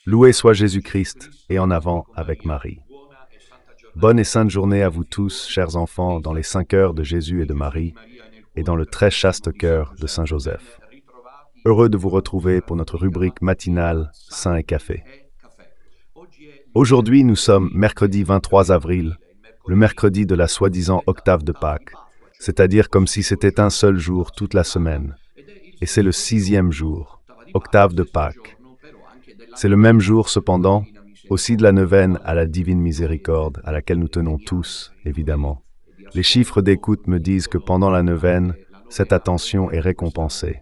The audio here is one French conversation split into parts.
Loué soit Jésus-Christ et en avant avec Marie. Bonne et sainte journée à vous tous, chers enfants, dans les 5 heures de Jésus et de Marie, et dans le très chaste cœur de Saint Joseph. Heureux de vous retrouver pour notre rubrique matinale Saint et Café. Aujourd'hui, nous sommes mercredi 23 avril, le mercredi de la soi-disant octave de Pâques, c'est-à-dire comme si c'était un seul jour toute la semaine. Et c'est le 6e jour, octave de Pâques. C'est le même jour, cependant, aussi de la neuvaine à la Divine Miséricorde, à laquelle nous tenons tous, évidemment. Les chiffres d'écoute me disent que pendant la neuvaine, cette attention est récompensée.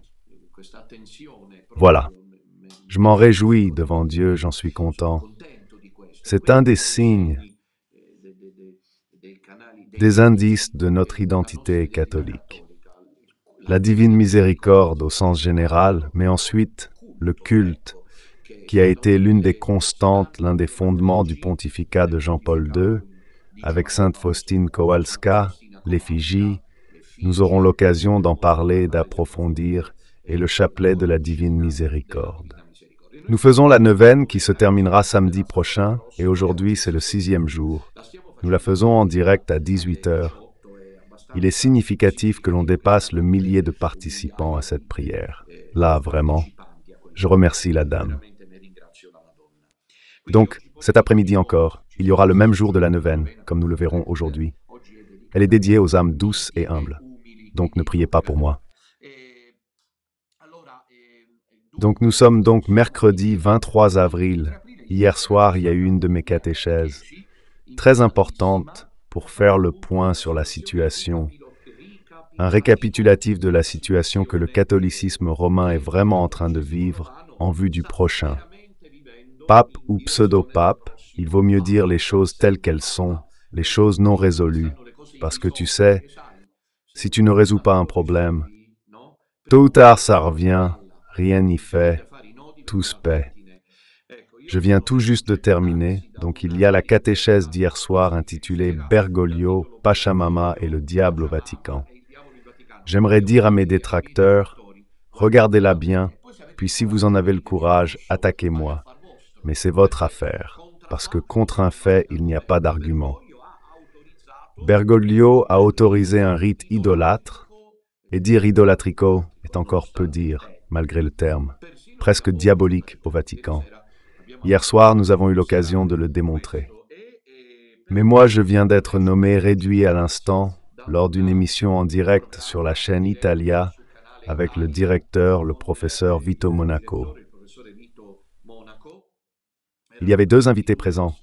Voilà. Je m'en réjouis devant Dieu, j'en suis content. C'est un des signes, des indices de notre identité catholique. La Divine Miséricorde au sens général, mais ensuite le culte, qui a été l'une des constantes, l'un des fondements du pontificat de Jean-Paul II, avec Sainte Faustine Kowalska, l'effigie. Nous aurons l'occasion d'en parler, d'approfondir, et le chapelet de la Divine Miséricorde. Nous faisons la neuvaine qui se terminera samedi prochain, et aujourd'hui c'est le 6e jour. Nous la faisons en direct à 18 heures. Il est significatif que l'on dépasse le millier de participants à cette prière. Là, vraiment, je remercie la Dame. Donc, cet après-midi encore, il y aura le même jour de la neuvaine, comme nous le verrons aujourd'hui. Elle est dédiée aux âmes douces et humbles. Donc, ne priez pas pour moi. Donc, nous sommes donc mercredi 23 avril. Hier soir, il y a eu une de mes catéchèses, très importante pour faire le point sur la situation. Un récapitulatif de la situation que le catholicisme romain est vraiment en train de vivre en vue du prochain. Pape ou pseudo-pape, il vaut mieux dire les choses telles qu'elles sont, les choses non résolues, parce que tu sais, si tu ne résous pas un problème, tôt ou tard ça revient, rien n'y fait, tout se paie. Je viens tout juste de terminer, donc il y a la catéchèse d'hier soir intitulée Bergoglio, Pachamama et le diable au Vatican. J'aimerais dire à mes détracteurs, regardez-la bien, puis si vous en avez le courage, attaquez-moi. Mais c'est votre affaire, parce que contre un fait, il n'y a pas d'argument. Bergoglio a autorisé un rite idolâtre, et dire idolatrico est encore peu dire, malgré le terme, presque diabolique au Vatican. Hier soir, nous avons eu l'occasion de le démontrer. Mais moi, je viens d'être nommé réduit à l'instant lors d'une émission en direct sur la chaîne Italia avec le directeur, le professeur Vito Monaco. Il y avait 2 invités présents,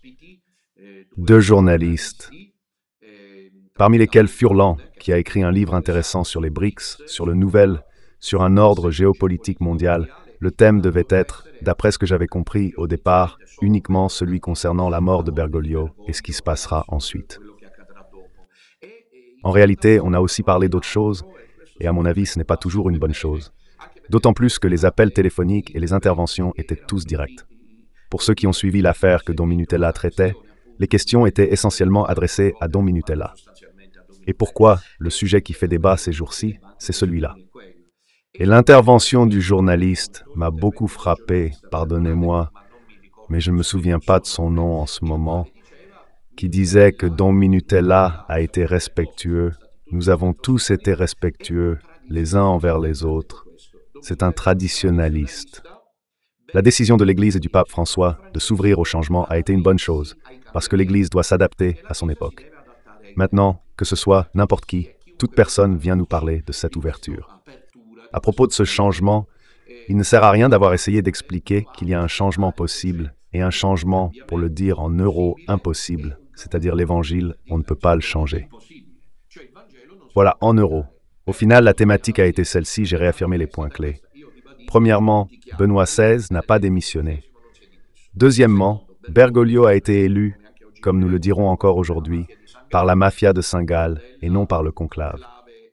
2 journalistes, parmi lesquels Furlan, qui a écrit un livre intéressant sur les BRICS, sur le nouvel, sur un ordre géopolitique mondial. Le thème devait être, d'après ce que j'avais compris au départ, uniquement celui concernant la mort de Bergoglio et ce qui se passera ensuite. En réalité, on a aussi parlé d'autres choses, et à mon avis, ce n'est pas toujours une bonne chose. D'autant plus que les appels téléphoniques et les interventions étaient tous directs. Pour ceux qui ont suivi l'affaire que Don Minutella traitait, les questions étaient essentiellement adressées à Don Minutella. Et pourquoi le sujet qui fait débat ces jours-ci, c'est celui-là. Et l'intervention du journaliste m'a beaucoup frappé, pardonnez-moi, mais je ne me souviens pas de son nom en ce moment, qui disait que Don Minutella a été respectueux. Nous avons tous été respectueux, les uns envers les autres. C'est un traditionnaliste. La décision de l'Église et du pape François de s'ouvrir au changement a été une bonne chose, parce que l'Église doit s'adapter à son époque. Maintenant, que ce soit n'importe qui, toute personne vient nous parler de cette ouverture. À propos de ce changement, il ne sert à rien d'avoir essayé d'expliquer qu'il y a un changement possible et un changement, pour le dire en euros, impossible, c'est-à-dire l'Évangile, on ne peut pas le changer. Voilà, en euros. Au final, la thématique a été celle-ci, j'ai réaffirmé les points clés. Premièrement, Benoît XVI n'a pas démissionné. Deuxièmement, Bergoglio a été élu, comme nous le dirons encore aujourd'hui, par la mafia de Saint-Gall et non par le conclave.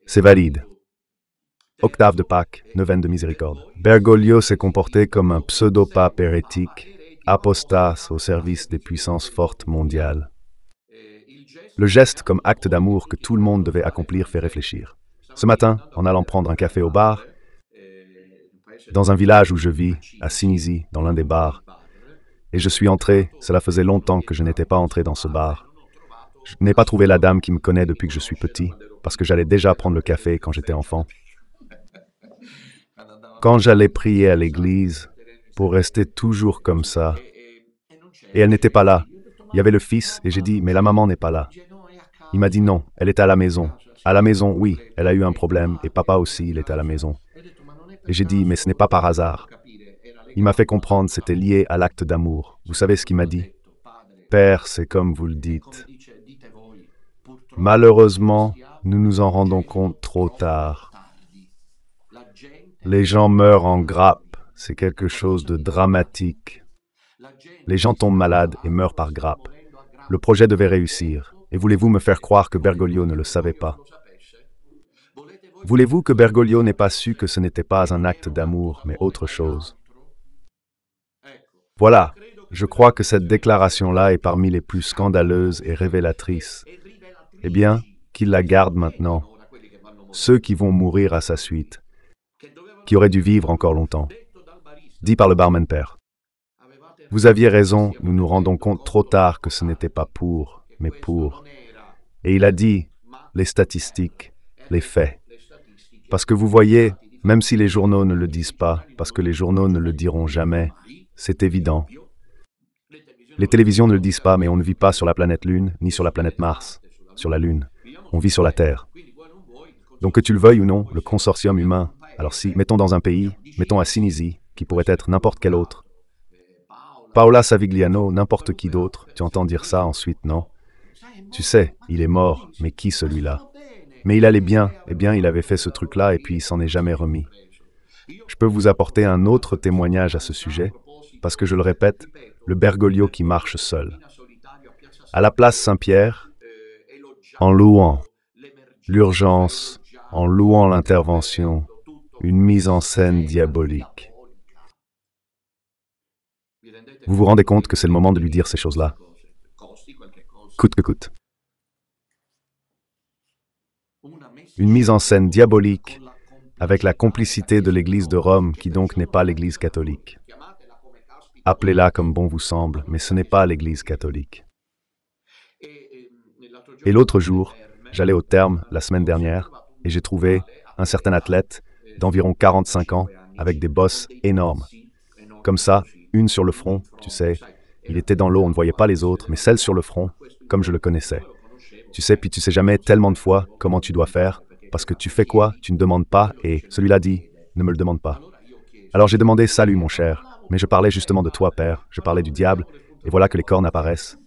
C'est valide. Octave de Pâques, neuvaine de miséricorde. Bergoglio s'est comporté comme un pseudo-pape hérétique, apostate au service des puissances fortes mondiales. Le geste comme acte d'amour que tout le monde devait accomplir fait réfléchir. Ce matin, en allant prendre un café au bar, dans un village où je vis, à Sinisi, dans l'un des bars, Et je suis entré, cela faisait longtemps que je n'étais pas entré dans ce bar. Je n'ai pas trouvé la dame qui me connaît depuis que je suis petit, parce que j'allais déjà prendre le café quand j'étais enfant. Quand j'allais prier à l'église, pour rester toujours comme ça, et elle n'était pas là. Il y avait le fils, et j'ai dit, mais la maman n'est pas là. Il m'a dit non, elle est à la maison. À la maison, oui, elle a eu un problème, et papa aussi, il est à la maison. Et j'ai dit, mais ce n'est pas par hasard. Il m'a fait comprendre, c'était lié à l'acte d'amour. Vous savez ce qu'il m'a dit? Père, c'est comme vous le dites. Malheureusement, nous nous en rendons compte trop tard. Les gens meurent en grappe, c'est quelque chose de dramatique. Les gens tombent malades et meurent par grappe. Le projet devait réussir. Et voulez-vous me faire croire que Bergoglio ne le savait pas? Voulez-vous que Bergoglio n'ait pas su que ce n'était pas un acte d'amour, mais autre chose? Voilà, je crois que cette déclaration-là est parmi les plus scandaleuses et révélatrices. Eh bien, qu'il la garde maintenant. Ceux qui vont mourir à sa suite, qui auraient dû vivre encore longtemps. Dit par le barman père. Vous aviez raison, nous nous rendons compte trop tard que ce n'était pas pour, mais pour. Et il a dit, les statistiques, les faits. Parce que vous voyez, même si les journaux ne le disent pas, parce que les journaux ne le diront jamais, c'est évident. Les télévisions ne le disent pas, mais on ne vit pas sur la planète Lune, ni sur la planète Mars, sur la Lune. On vit sur la Terre. Donc que tu le veuilles ou non, le consortium humain, alors si, mettons dans un pays, mettons à Sinisi, qui pourrait être n'importe quel autre, Paola Savigliano, n'importe qui d'autre, tu entends dire ça ensuite, non? Tu sais, il est mort, mais qui celui-là? Mais il allait bien, eh bien il avait fait ce truc-là et puis il s'en est jamais remis. Je peux vous apporter un autre témoignage à ce sujet, parce que je le répète, le Bergoglio qui marche seul. À la place Saint-Pierre, en louant l'urgence, en louant l'intervention, une mise en scène diabolique. Vous vous rendez compte que c'est le moment de lui dire ces choses-là? Coûte que coûte. Une mise en scène diabolique avec la complicité de l'Église de Rome, qui donc n'est pas l'Église catholique. Appelez-la comme bon vous semble, mais ce n'est pas l'Église catholique. Et l'autre jour, j'allais au terme la semaine dernière, et j'ai trouvé un certain athlète d'environ 45 ans, avec des bosses énormes. Comme ça, une sur le front, tu sais, il était dans l'eau, on ne voyait pas les autres, mais celle sur le front, comme je le connaissais. Tu sais, puis tu sais jamais tellement de fois comment tu dois faire, parce que tu fais quoi, tu ne demandes pas, et celui-là dit, ne me le demande pas. Alors j'ai demandé, salut mon cher, mais je parlais justement de toi, père, je parlais du diable, et voilà que les cornes apparaissent.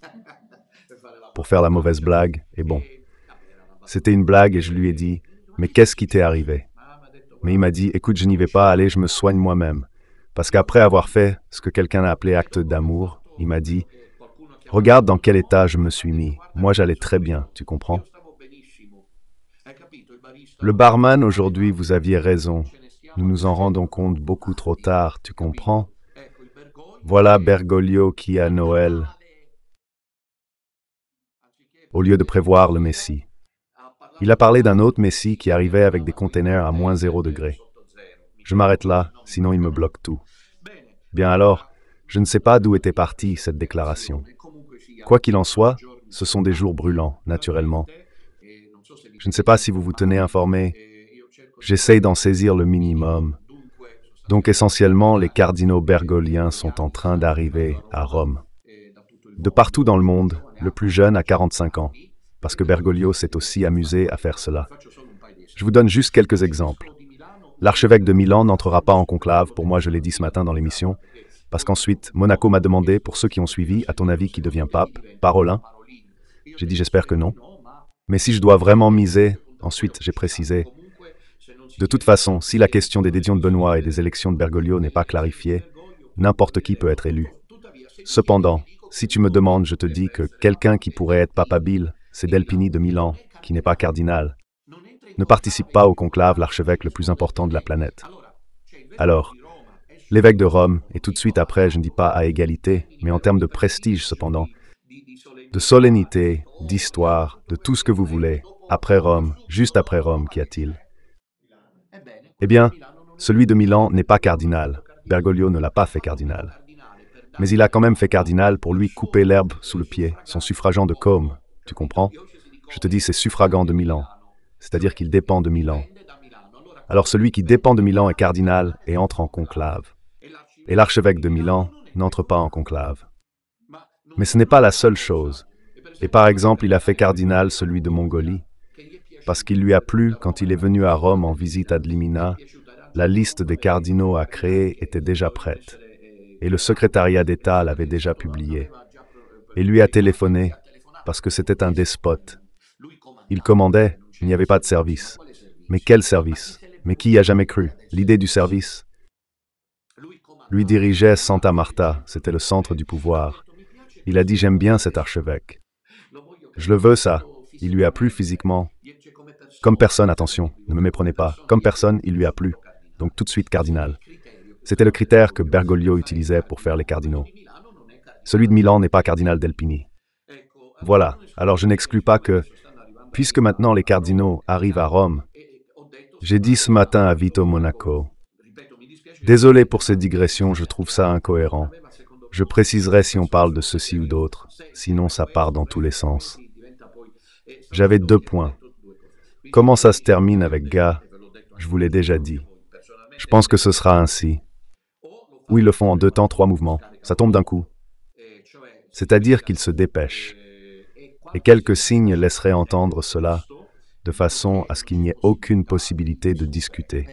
Pour faire la mauvaise blague, et bon. C'était une blague et je lui ai dit, mais qu'est-ce qui t'est arrivé? Mais il m'a dit, écoute, je n'y vais pas, allez, je me soigne moi-même. Parce qu'après avoir fait ce que quelqu'un a appelé acte d'amour, il m'a dit, regarde dans quel état je me suis mis. Moi, j'allais très bien, tu comprends? Le barman, aujourd'hui, vous aviez raison. Nous nous en rendons compte beaucoup trop tard, tu comprends? Voilà Bergoglio qui, à Noël, au lieu de prévoir le Messie. Il a parlé d'un autre Messie qui arrivait avec des containers à moins 0 degré. Je m'arrête là, sinon il me bloque tout. Bien alors, je ne sais pas d'où était partie cette déclaration. Quoi qu'il en soit, ce sont des jours brûlants, naturellement. Je ne sais pas si vous vous tenez informé. J'essaye d'en saisir le minimum. Donc essentiellement, les cardinaux bergogliens sont en train d'arriver à Rome. De partout dans le monde, le plus jeune a 45 ans, parce que Bergoglio s'est aussi amusé à faire cela. Je vous donne juste quelques exemples. L'archevêque de Milan n'entrera pas en conclave, pour moi je l'ai dit ce matin dans l'émission, parce qu'ensuite, Monaco m'a demandé, pour ceux qui ont suivi, à ton avis qui devient pape, Parolin? J'ai dit j'espère que non. Mais si je dois vraiment miser, ensuite j'ai précisé, de toute façon, si la question des dédions de Benoît et des élections de Bergoglio n'est pas clarifiée, n'importe qui peut être élu. Cependant, si tu me demandes, je te dis que quelqu'un qui pourrait être papabile, c'est Delpini de Milan, qui n'est pas cardinal. Ne participe pas au conclave l'archevêque le plus important de la planète. Alors, l'évêque de Rome, et tout de suite après, je ne dis pas à égalité, mais en termes de prestige cependant, de solennité, d'histoire, de tout ce que vous voulez, après Rome, juste après Rome, qu'y a-t-il? Eh bien, celui de Milan n'est pas cardinal. Bergoglio ne l'a pas fait cardinal. Mais il a quand même fait cardinal pour lui couper l'herbe sous le pied, son suffragant de Côme. Tu comprends? Je te dis, c'est suffragant de Milan, c'est-à-dire qu'il dépend de Milan. Alors celui qui dépend de Milan est cardinal et entre en conclave. Et l'archevêque de Milan n'entre pas en conclave. Mais ce n'est pas la seule chose. Et par exemple, il a fait cardinal celui de Mongolie, parce qu'il lui a plu quand il est venu à Rome en visite ad limina, la liste des cardinaux à créer était déjà prête, et le secrétariat d'État l'avait déjà publiée, et lui a téléphoné, parce que c'était un despote. Il commandait, il n'y avait pas de service. Mais quel service? Mais qui y a jamais cru? L'idée du service? Lui dirigeait Santa Marta, c'était le centre du pouvoir. Il a dit, j'aime bien cet archevêque. Je le veux ça. Il lui a plu physiquement. Comme personne, attention, ne me méprenez pas. Comme personne, il lui a plu. Donc tout de suite cardinal. C'était le critère que Bergoglio utilisait pour faire les cardinaux. Celui de Milan n'est pas cardinal d'Elpini. Voilà, alors je n'exclus pas que, puisque maintenant les cardinaux arrivent à Rome, j'ai dit ce matin à Vito Monaco, désolé pour cette digression, je trouve ça incohérent. Je préciserai si on parle de ceci ou d'autre, sinon ça part dans tous les sens. J'avais 2 points. Comment ça se termine avec Ga? Je vous l'ai déjà dit. Je pense que ce sera ainsi. Ou ils le font en 2 temps, 3 mouvements. Ça tombe d'un coup. C'est-à-dire qu'ils se dépêchent. Et quelques signes laisseraient entendre cela, de façon à ce qu'il n'y ait aucune possibilité de discuter.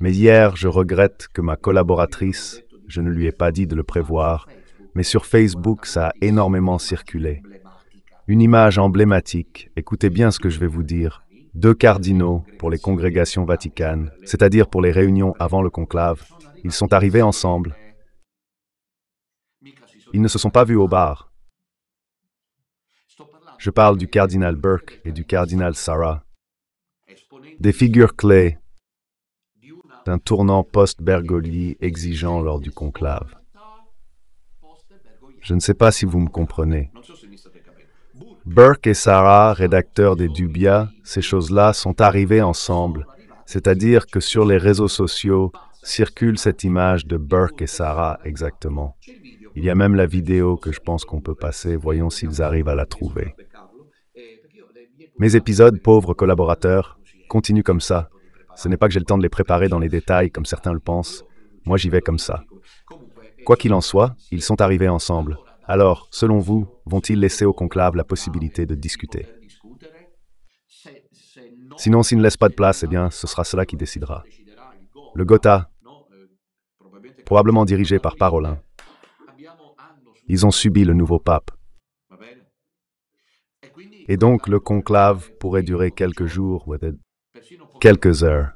Mais hier, je regrette que ma collaboratrice, je ne lui ai pas dit de le prévoir, mais sur Facebook, ça a énormément circulé. Une image emblématique, écoutez bien ce que je vais vous dire. 2 cardinaux pour les congrégations vaticanes, c'est-à-dire pour les réunions avant le conclave. Ils sont arrivés ensemble. Ils ne se sont pas vus au bar. Je parle du cardinal Burke et du cardinal Sarah, des figures clés d'un tournant post-Bergoglio exigeant lors du conclave. Je ne sais pas si vous me comprenez. Burke et Sarah, rédacteurs des Dubia, ces choses-là sont arrivées ensemble, c'est-à-dire que sur les réseaux sociaux circule cette image de Burke et Sarah exactement. Il y a même la vidéo que je pense qu'on peut passer, voyons s'ils arrivent à la trouver. Mes épisodes, pauvres collaborateurs, continuent comme ça. Ce n'est pas que j'ai le temps de les préparer dans les détails comme certains le pensent. Moi, j'y vais comme ça. Quoi qu'il en soit, ils sont arrivés ensemble. Alors, selon vous, vont-ils laisser au conclave la possibilité de discuter? Sinon, s'ils ne laissent pas de place, eh bien, ce sera cela qui décidera. Le Gotha, probablement dirigé par Parolin, ils ont subi le nouveau pape. Et donc, le conclave pourrait durer quelques jours, quelques heures.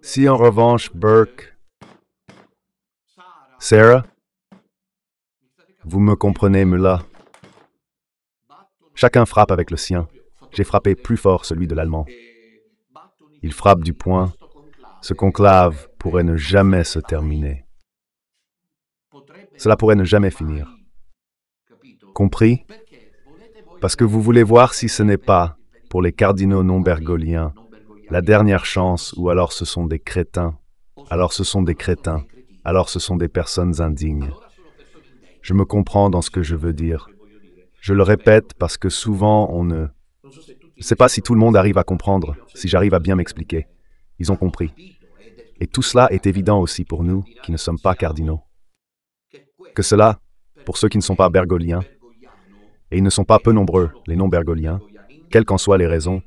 Si en revanche, Burke, Sarah, vous me comprenez, Mulla? Chacun frappe avec le sien. J'ai frappé plus fort celui de l'Allemand. Il frappe du poing. Ce conclave pourrait ne jamais se terminer. Cela pourrait ne jamais finir. Compris? Parce que vous voulez voir si ce n'est pas, pour les cardinaux non bergoliens, la dernière chance, ou alors ce sont des crétins, alors ce sont des crétins, alors ce sont des personnes indignes. Je me comprends dans ce que je veux dire. Je le répète parce que souvent on ne... Je ne sais pas si tout le monde arrive à comprendre, si j'arrive à bien m'expliquer. Ils ont compris. Et tout cela est évident aussi pour nous qui ne sommes pas cardinaux. Que cela, pour ceux qui ne sont pas bergoliens, et ils ne sont pas peu nombreux, les non-bergoliens, quelles qu'en soient les raisons,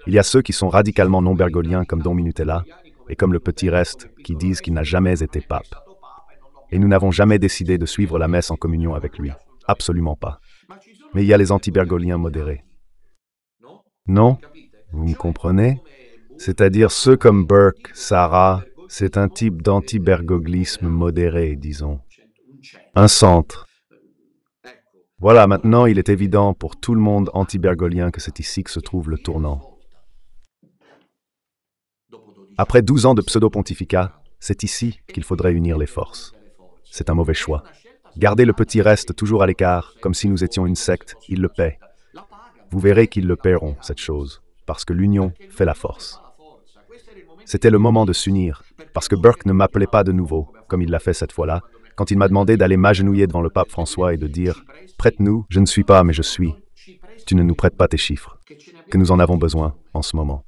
il y a ceux qui sont radicalement non-bergoliens comme Don Minutella, et comme le petit reste, qui disent qu'il n'a jamais été pape. Et nous n'avons jamais décidé de suivre la messe en communion avec lui. Absolument pas. Mais il y a les anti-bergoliens modérés. Non? Vous me comprenez? C'est-à-dire ceux comme Burke, Sarah, c'est un type d'anti-bergoglisme modéré, disons. Un centre. Voilà, maintenant il est évident pour tout le monde anti-bergolien que c'est ici que se trouve le tournant. Après 12 ans de pseudo-pontificat, c'est ici qu'il faudrait unir les forces. C'est un mauvais choix. Garder le petit reste toujours à l'écart, comme si nous étions une secte, ils le paient. Vous verrez qu'ils le paieront, cette chose, parce que l'union fait la force. C'était le moment de s'unir, parce que Burke ne m'appelait pas de nouveau, comme il l'a fait cette fois-là, quand il m'a demandé d'aller m'agenouiller devant le pape François et de dire « Prête-nous, je ne suis pas, mais je suis. Tu ne nous prêtes pas tes chiffres, que nous en avons besoin en ce moment. »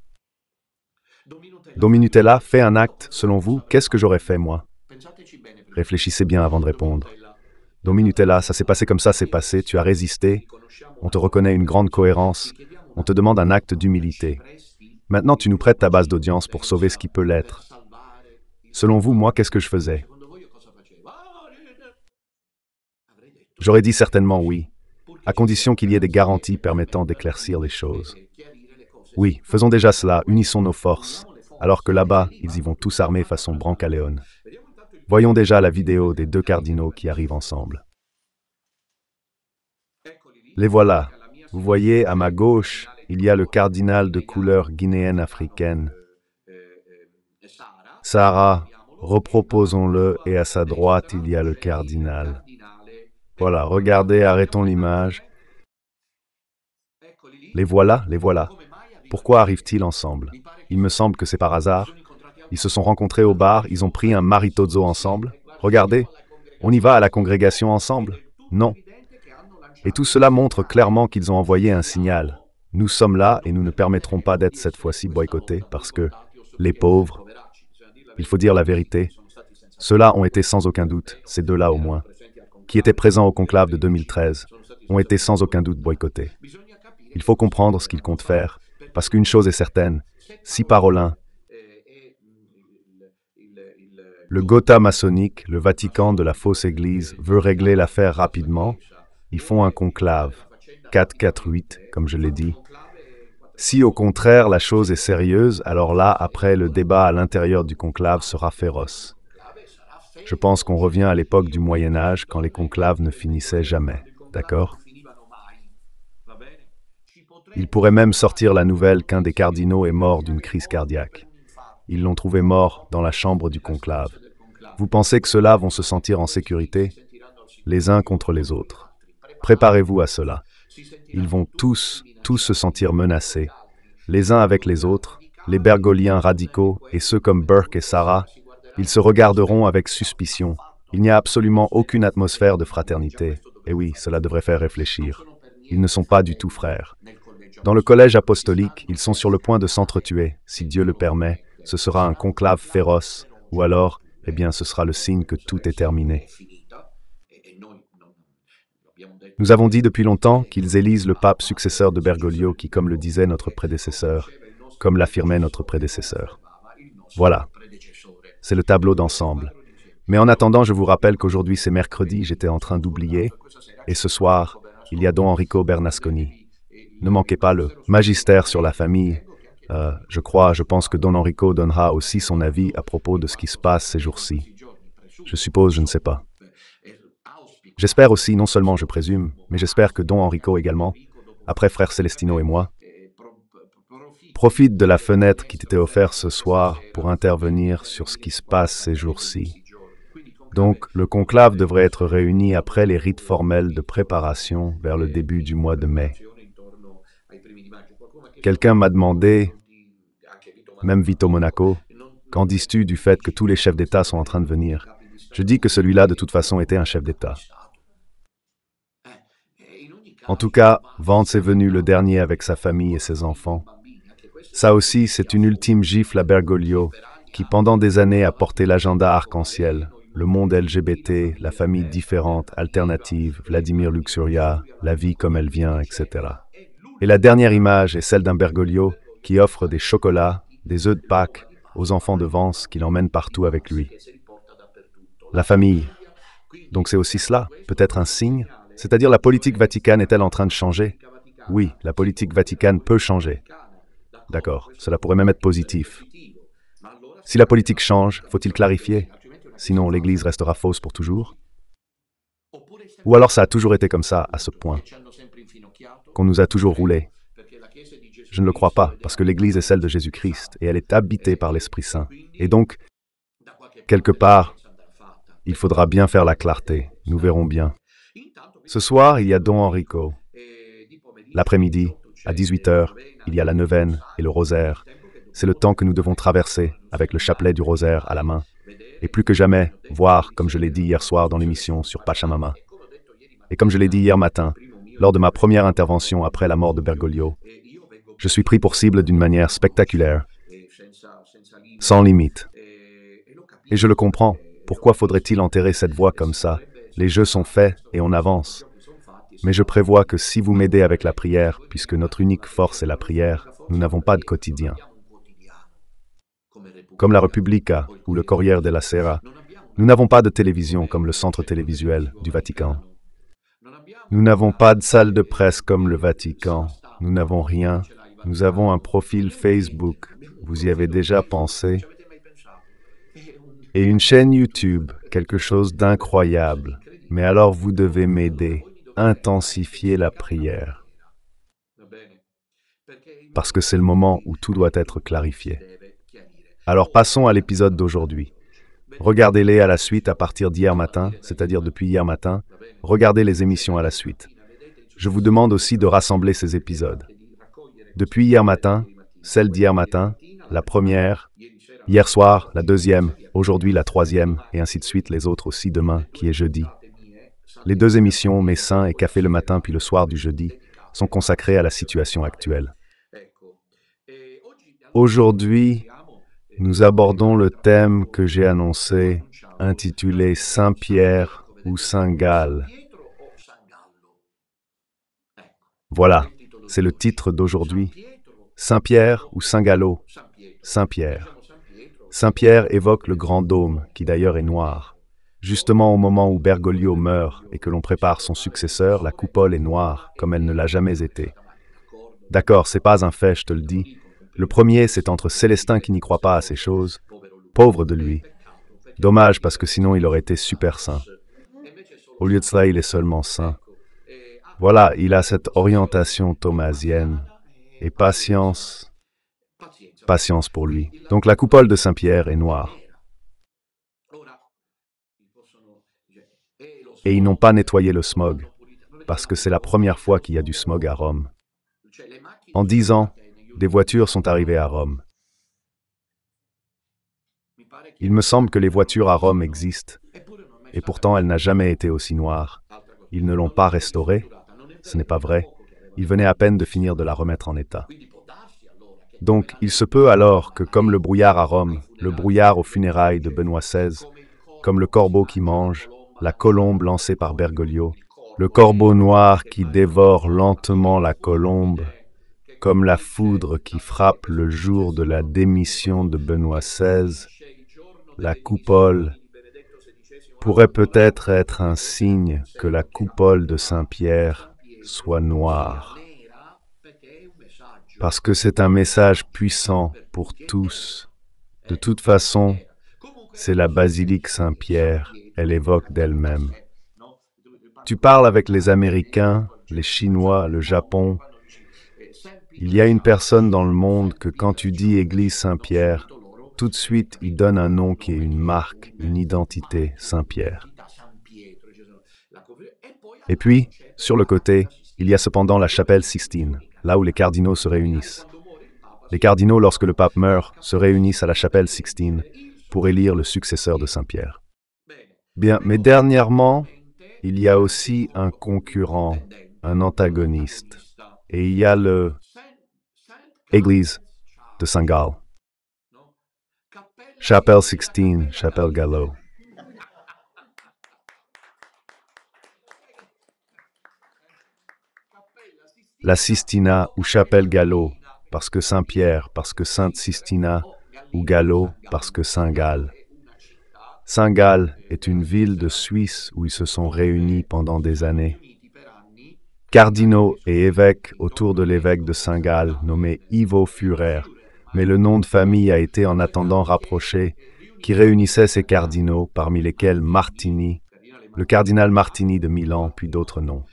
Dominutella fait un acte, selon vous, qu'est-ce que j'aurais fait, moi? Réfléchissez bien avant de répondre. Dominutella, ça s'est passé comme ça s'est passé, tu as résisté, on te reconnaît une grande cohérence, on te demande un acte d'humilité. Maintenant, tu nous prêtes ta base d'audience pour sauver ce qui peut l'être. Selon vous, moi, qu'est-ce que je faisais? J'aurais dit certainement oui, à condition qu'il y ait des garanties permettant d'éclaircir les choses. Oui, faisons déjà cela, unissons nos forces, alors que là-bas, ils y vont tous armés façon Brancaleone. Voyons déjà la vidéo des deux cardinaux qui arrivent ensemble. Les voilà. Vous voyez, à ma gauche, il y a le cardinal de couleur guinéenne africaine. Sarah, reproposons-le, et à sa droite, il y a le cardinal. Voilà, regardez, arrêtons l'image. Les voilà, les voilà. Pourquoi arrivent-ils ensemble? Il me semble que c'est par hasard. Ils se sont rencontrés au bar, ils ont pris un maritozzo ensemble. Regardez, on y va à la congrégation ensemble? Non. Et tout cela montre clairement qu'ils ont envoyé un signal. Nous sommes là et nous ne permettrons pas d'être cette fois-ci boycottés parce que les pauvres, il faut dire la vérité, ceux-là ont été sans aucun doute, ces deux-là au moins, qui étaient présents au conclave de 2013, ont été sans aucun doute boycottés. Il faut comprendre ce qu'ils comptent faire, parce qu'une chose est certaine, si Parolin, le Gotha maçonnique, le Vatican de la fausse Église, veut régler l'affaire rapidement, ils font un conclave, 448, comme je l'ai dit. Si au contraire la chose est sérieuse, alors là, après, le débat à l'intérieur du conclave sera féroce. Je pense qu'on revient à l'époque du Moyen-Âge, quand les conclaves ne finissaient jamais, d'accord? Il pourrait même sortir la nouvelle qu'un des cardinaux est mort d'une crise cardiaque. Ils l'ont trouvé mort dans la chambre du conclave. Vous pensez que ceux-là vont se sentir en sécurité, les uns contre les autres? Préparez-vous à cela. Ils vont tous se sentir menacés, les uns avec les autres, les bergoliens radicaux et ceux comme Burke et Sarah, ils se regarderont avec suspicion. Il n'y a absolument aucune atmosphère de fraternité. Et oui, cela devrait faire réfléchir. Ils ne sont pas du tout frères. Dans le collège apostolique, ils sont sur le point de s'entretuer. Si Dieu le permet, ce sera un conclave féroce, ou alors, eh bien, ce sera le signe que tout est terminé. Nous avons dit depuis longtemps qu'ils élisent le pape successeur de Bergoglio qui, comme le disait notre prédécesseur, comme l'affirmait notre prédécesseur. Voilà, c'est le tableau d'ensemble. Mais en attendant, je vous rappelle qu'aujourd'hui c'est mercredi, j'étais en train d'oublier, et ce soir, il y a Don Enrico Bernasconi. Ne manquez pas le magistère sur la famille. Je pense que Don Enrico donnera aussi son avis à propos de ce qui se passe ces jours-ci. Je suppose, je ne sais pas. J'espère aussi, non seulement je présume, mais j'espère que Don Enrico également, après Frère Celestino et moi, profite de la fenêtre qui t'était offerte ce soir pour intervenir sur ce qui se passe ces jours-ci. Donc, le conclave devrait être réuni après les rites formels de préparation vers le début du mois de mai. Quelqu'un m'a demandé, même Vito Monaco, qu'en dis-tu du fait que tous les chefs d'État sont en train de venir? Je dis que celui-là, de toute façon, était un chef d'État. En tout cas, Vance est venu le dernier avec sa famille et ses enfants. Ça aussi, c'est une ultime gifle à Bergoglio, qui pendant des années a porté l'agenda arc-en-ciel, le monde LGBT, la famille différente, alternative, Vladimir Luxuria, la vie comme elle vient, etc. Et la dernière image est celle d'un Bergoglio qui offre des chocolats, des œufs de Pâques aux enfants de Vance qu'il emmène partout avec lui. La famille. Donc c'est aussi cela, peut-être un signe? C'est-à-dire la politique vaticane est-elle en train de changer? Oui, la politique vaticane peut changer. D'accord, cela pourrait même être positif. Si la politique change, faut-il clarifier? Sinon, l'Église restera fausse pour toujours? Ou alors ça a toujours été comme ça, à ce point, qu'on nous a toujours roulés? Je ne le crois pas, parce que l'Église est celle de Jésus-Christ, et elle est habitée par l'Esprit Saint. Et donc, quelque part, il faudra bien faire la clarté, nous verrons bien. Ce soir, il y a Don Enrico. L'après-midi, à 18h, il y a la neuvaine et le rosaire. C'est le temps que nous devons traverser avec le chapelet du rosaire à la main. Et plus que jamais, voir, comme je l'ai dit hier soir dans l'émission sur Pachamama, et comme je l'ai dit hier matin, lors de ma première intervention après la mort de Bergoglio, je suis pris pour cible d'une manière spectaculaire, sans limite. Et je le comprends. Pourquoi faudrait-il enterrer cette voix comme ça? Les jeux sont faits et on avance. Mais je prévois que si vous m'aidez avec la prière, puisque notre unique force est la prière, nous n'avons pas de quotidien. Comme la Repubblica ou le Corriere della Sera, nous n'avons pas de télévision comme le centre télévisuel du Vatican. Nous n'avons pas de salle de presse comme le Vatican. Nous n'avons rien. Nous avons un profil Facebook. Vous y avez déjà pensé? Et une chaîne YouTube, quelque chose d'incroyable. Mais alors vous devez m'aider, intensifier la prière. Parce que c'est le moment où tout doit être clarifié. Alors passons à l'épisode d'aujourd'hui. Regardez-les à la suite à partir d'hier matin, c'est-à-dire depuis hier matin. Regardez les émissions à la suite. Je vous demande aussi de rassembler ces épisodes. Depuis hier matin, celle d'hier matin, la première, hier soir, la deuxième, aujourd'hui la troisième, et ainsi de suite les autres aussi demain, qui est jeudi. Les deux émissions, Messin et Café le matin puis le soir du jeudi, sont consacrées à la situation actuelle. Aujourd'hui, nous abordons le thème que j'ai annoncé, intitulé Saint-Pierre ou Saint-Gall. Voilà, c'est le titre d'aujourd'hui. Saint-Pierre ou Saint-Gallo? Saint-Pierre. Saint-Pierre évoque le grand dôme, qui d'ailleurs est noir. Justement au moment où Bergoglio meurt et que l'on prépare son successeur, la coupole est noire, comme elle ne l'a jamais été. D'accord, c'est pas un fait, je te le dis. Le premier, c'est entre Célestin qui n'y croit pas à ces choses. Pauvre de lui. Dommage, parce que sinon il aurait été super saint. Au lieu de cela, il est seulement saint. Voilà, il a cette orientation thomasienne. Et patience pour lui. Donc la coupole de Saint-Pierre est noire. Et ils n'ont pas nettoyé le smog, parce que c'est la première fois qu'il y a du smog à Rome. En 10 ans, des voitures sont arrivées à Rome. Il me semble que les voitures à Rome existent, et pourtant elle n'a jamais été aussi noire. Ils ne l'ont pas restaurée, ce n'est pas vrai. Ils venaient à peine de finir de la remettre en état. Donc, il se peut alors que comme le brouillard à Rome, le brouillard aux funérailles de Benoît XVI, comme le corbeau qui mange, la colombe lancée par Bergoglio, le corbeau noir qui dévore lentement la colombe, comme la foudre qui frappe le jour de la démission de Benoît XVI, la coupole pourrait peut-être être un signe que la coupole de Saint-Pierre soit noire. Parce que c'est un message puissant pour tous. De toute façon, c'est la basilique Saint-Pierre, elle évoque d'elle-même. Tu parles avec les Américains, les Chinois, le Japon. Il y a une personne dans le monde que quand tu dis Église Saint-Pierre, tout de suite il donne un nom qui est une marque, une identité, Saint-Pierre. Et puis, sur le côté, il y a cependant la chapelle Sixtine, là où les cardinaux se réunissent. Les cardinaux, lorsque le pape meurt, se réunissent à la chapelle Sixtine pour élire le successeur de Saint-Pierre. Bien, mais dernièrement, il y a aussi un concurrent, un antagoniste. Et il y a l'Église de Saint-Gall. Chapelle Sixtine, chapelle Gallo. La Sistina ou chapelle Gallo, parce que Saint-Pierre, parce que Sainte Sistina, ou Gallo, parce que Saint-Gall. Saint-Gall est une ville de Suisse où ils se sont réunis pendant des années. Cardinaux et évêques autour de l'évêque de Saint-Gall, nommé Ivo Führer, mais le nom de famille a été en attendant rapproché, qui réunissait ces cardinaux, parmi lesquels Martini, le cardinal Martini de Milan, puis d'autres noms.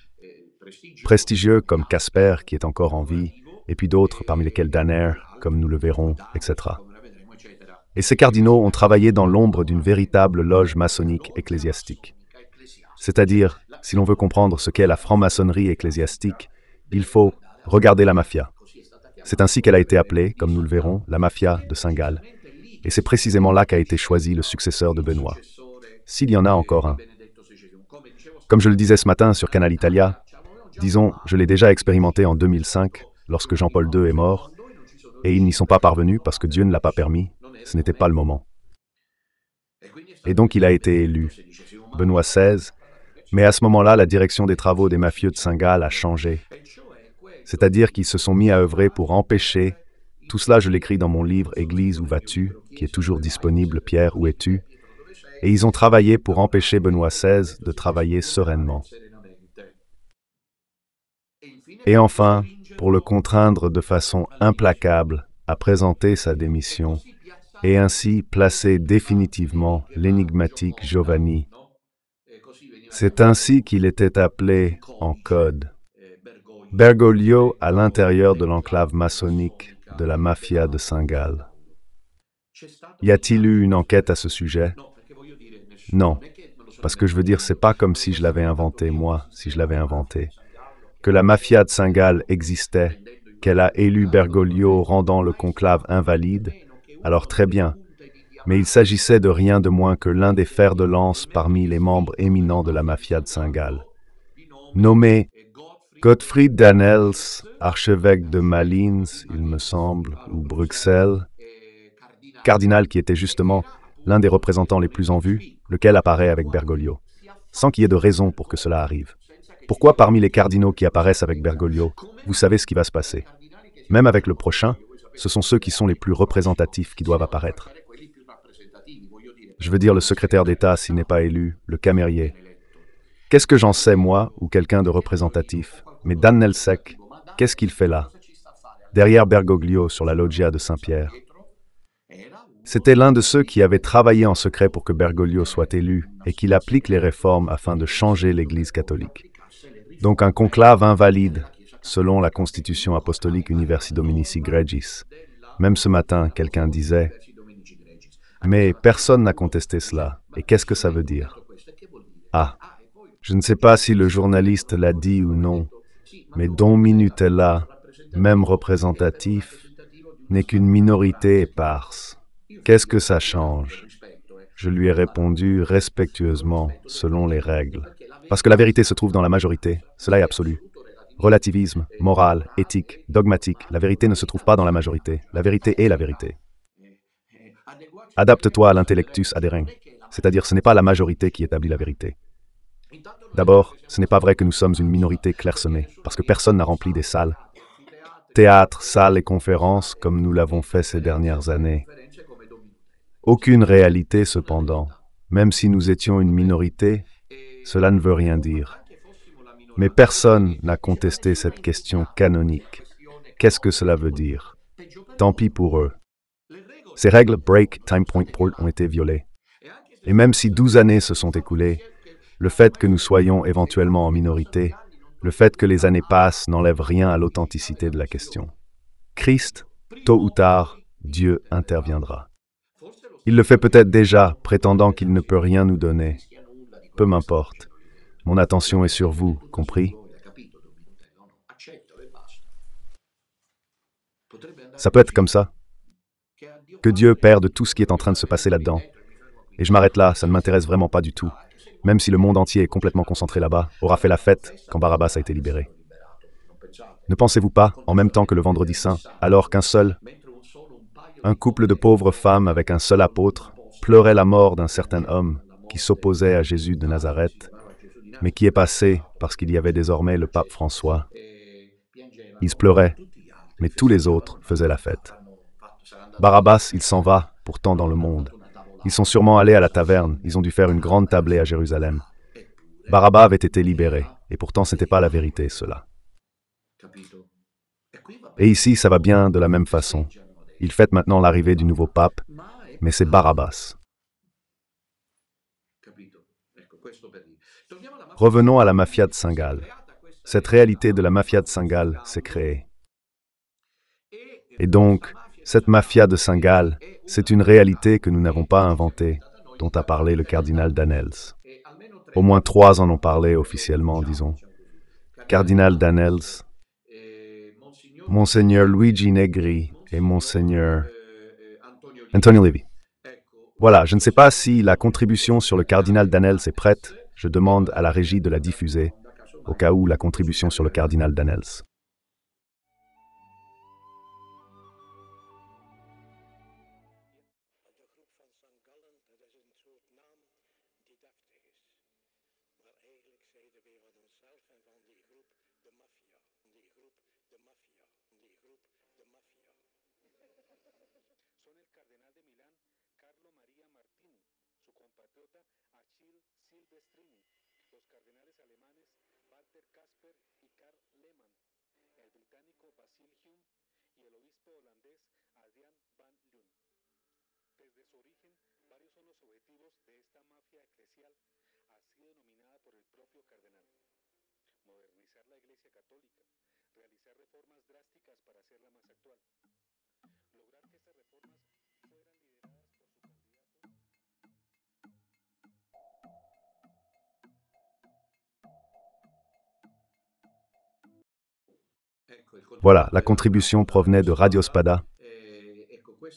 Prestigieux comme Casper, qui est encore en vie, et puis d'autres, parmi lesquels Danner, comme nous le verrons, etc. Et ces cardinaux ont travaillé dans l'ombre d'une véritable loge maçonnique ecclésiastique. C'est-à-dire, si l'on veut comprendre ce qu'est la franc-maçonnerie ecclésiastique, il faut regarder la mafia. C'est ainsi qu'elle a été appelée, comme nous le verrons, la mafia de Saint-Gall. Et c'est précisément là qu'a été choisi le successeur de Benoît, s'il y en a encore un. Comme je le disais ce matin sur Canal Italia, disons, je l'ai déjà expérimenté en 2005, lorsque Jean-Paul II est mort, et ils n'y sont pas parvenus parce que Dieu ne l'a pas permis, ce n'était pas le moment. Et donc il a été élu, Benoît XVI, mais à ce moment-là, la direction des travaux des mafieux de Saint-Gall a changé. C'est-à-dire qu'ils se sont mis à œuvrer pour empêcher, tout cela je l'écris dans mon livre « Église, où vas-tu ?», qui est toujours disponible, Pierre, où es-tu ? Et ils ont travaillé pour empêcher Benoît XVI de travailler sereinement. Et enfin, pour le contraindre de façon implacable à présenter sa démission et ainsi placer définitivement l'énigmatique Giovanni. C'est ainsi qu'il était appelé en code. Bergoglio à l'intérieur de l'enclave maçonnique de la mafia de Saint-Gall. Y a-t-il eu une enquête à ce sujet? Non, parce que je veux dire, c'est pas comme si je l'avais inventé, moi, si je l'avais inventé. Que la mafia de Saint-Gall existait, qu'elle a élu Bergoglio rendant le conclave invalide, alors très bien, mais il s'agissait de rien de moins que l'un des fers de lance parmi les membres éminents de la mafia de Saint-Gall. Nommé Gottfried Danels, archevêque de Malines, il me semble, ou Bruxelles, cardinal qui était justement l'un des représentants les plus en vue, lequel apparaît avec Bergoglio, sans qu'il y ait de raison pour que cela arrive. Pourquoi parmi les cardinaux qui apparaissent avec Bergoglio, vous savez ce qui va se passer? Même avec le prochain, ce sont ceux qui sont les plus représentatifs qui doivent apparaître. Je veux dire le secrétaire d'État s'il n'est pas élu, le camérier. Qu'est-ce que j'en sais, moi, ou quelqu'un de représentatif? Mais Dan Nelsec, qu'est-ce qu'il fait là? Derrière Bergoglio, sur la loggia de Saint-Pierre. C'était l'un de ceux qui avaient travaillé en secret pour que Bergoglio soit élu et qu'il applique les réformes afin de changer l'Église catholique. Donc un conclave invalide, selon la Constitution apostolique Universi Dominici Gregis. Même ce matin, quelqu'un disait « Mais personne n'a contesté cela. Et qu'est-ce que ça veut dire ?» Ah, je ne sais pas si le journaliste l'a dit ou non, mais Don Minutella, même représentatif, n'est qu'une minorité éparse. Qu'est-ce que ça change? Je lui ai répondu respectueusement, selon les règles. Parce que la vérité se trouve dans la majorité, cela est absolu. Relativisme, morale, éthique, dogmatique, la vérité ne se trouve pas dans la majorité. La vérité est la vérité. Adapte-toi à l'intellectus adhérent, c'est-à-dire ce n'est pas la majorité qui établit la vérité. D'abord, ce n'est pas vrai que nous sommes une minorité clairsemée, parce que personne n'a rempli des salles. Théâtres, salles et conférences, comme nous l'avons fait ces dernières années. Aucune réalité, cependant. Même si nous étions une minorité, cela ne veut rien dire. Mais personne n'a contesté cette question canonique. Qu'est-ce que cela veut dire? Tant pis pour eux. Ces règles break, time, point, port ont été violées. Et même si 12 années se sont écoulées, le fait que nous soyons éventuellement en minorité, le fait que les années passent n'enlève rien à l'authenticité de la question. Christ, tôt ou tard, Dieu interviendra. Il le fait peut-être déjà, prétendant qu'il ne peut rien nous donner. Peu m'importe. Mon attention est sur vous, compris? Ça peut être comme ça. Que Dieu perde tout ce qui est en train de se passer là-dedans. Et je m'arrête là, ça ne m'intéresse vraiment pas du tout. Même si le monde entier est complètement concentré là-bas, aura fait la fête quand Barabbas a été libéré. Ne pensez-vous pas, en même temps que le Vendredi Saint, alors un couple de pauvres femmes avec un seul apôtre, pleurait la mort d'un certain homme qui s'opposait à Jésus de Nazareth, mais qui est passé parce qu'il y avait désormais le pape François. Ils se pleuraient, mais tous les autres faisaient la fête. Barabbas, il s'en va, pourtant dans le monde. Ils sont sûrement allés à la taverne, ils ont dû faire une grande tablée à Jérusalem. Barabbas avait été libéré, et pourtant ce n'était pas la vérité, cela. Et ici, ça va bien de la même façon. Ils fêtent maintenant l'arrivée du nouveau pape, mais c'est Barabbas. Revenons à la mafia de Saint-Gall. Cette réalité de la mafia de Saint-Gall s'est créée. Et donc, cette mafia de Saint-Gall, c'est une réalité que nous n'avons pas inventée, dont a parlé le cardinal Danels. Au moins 3 en ont parlé officiellement, disons. Cardinal Danels, Monseigneur Luigi Negri et Monseigneur Antonio Levi. Voilà, je ne sais pas si la contribution sur le cardinal Danels est prête. Je demande à la régie de la diffuser, au cas où la contribution sur le cardinal Danels. Voilà, la contribution provenait de Radio Spada.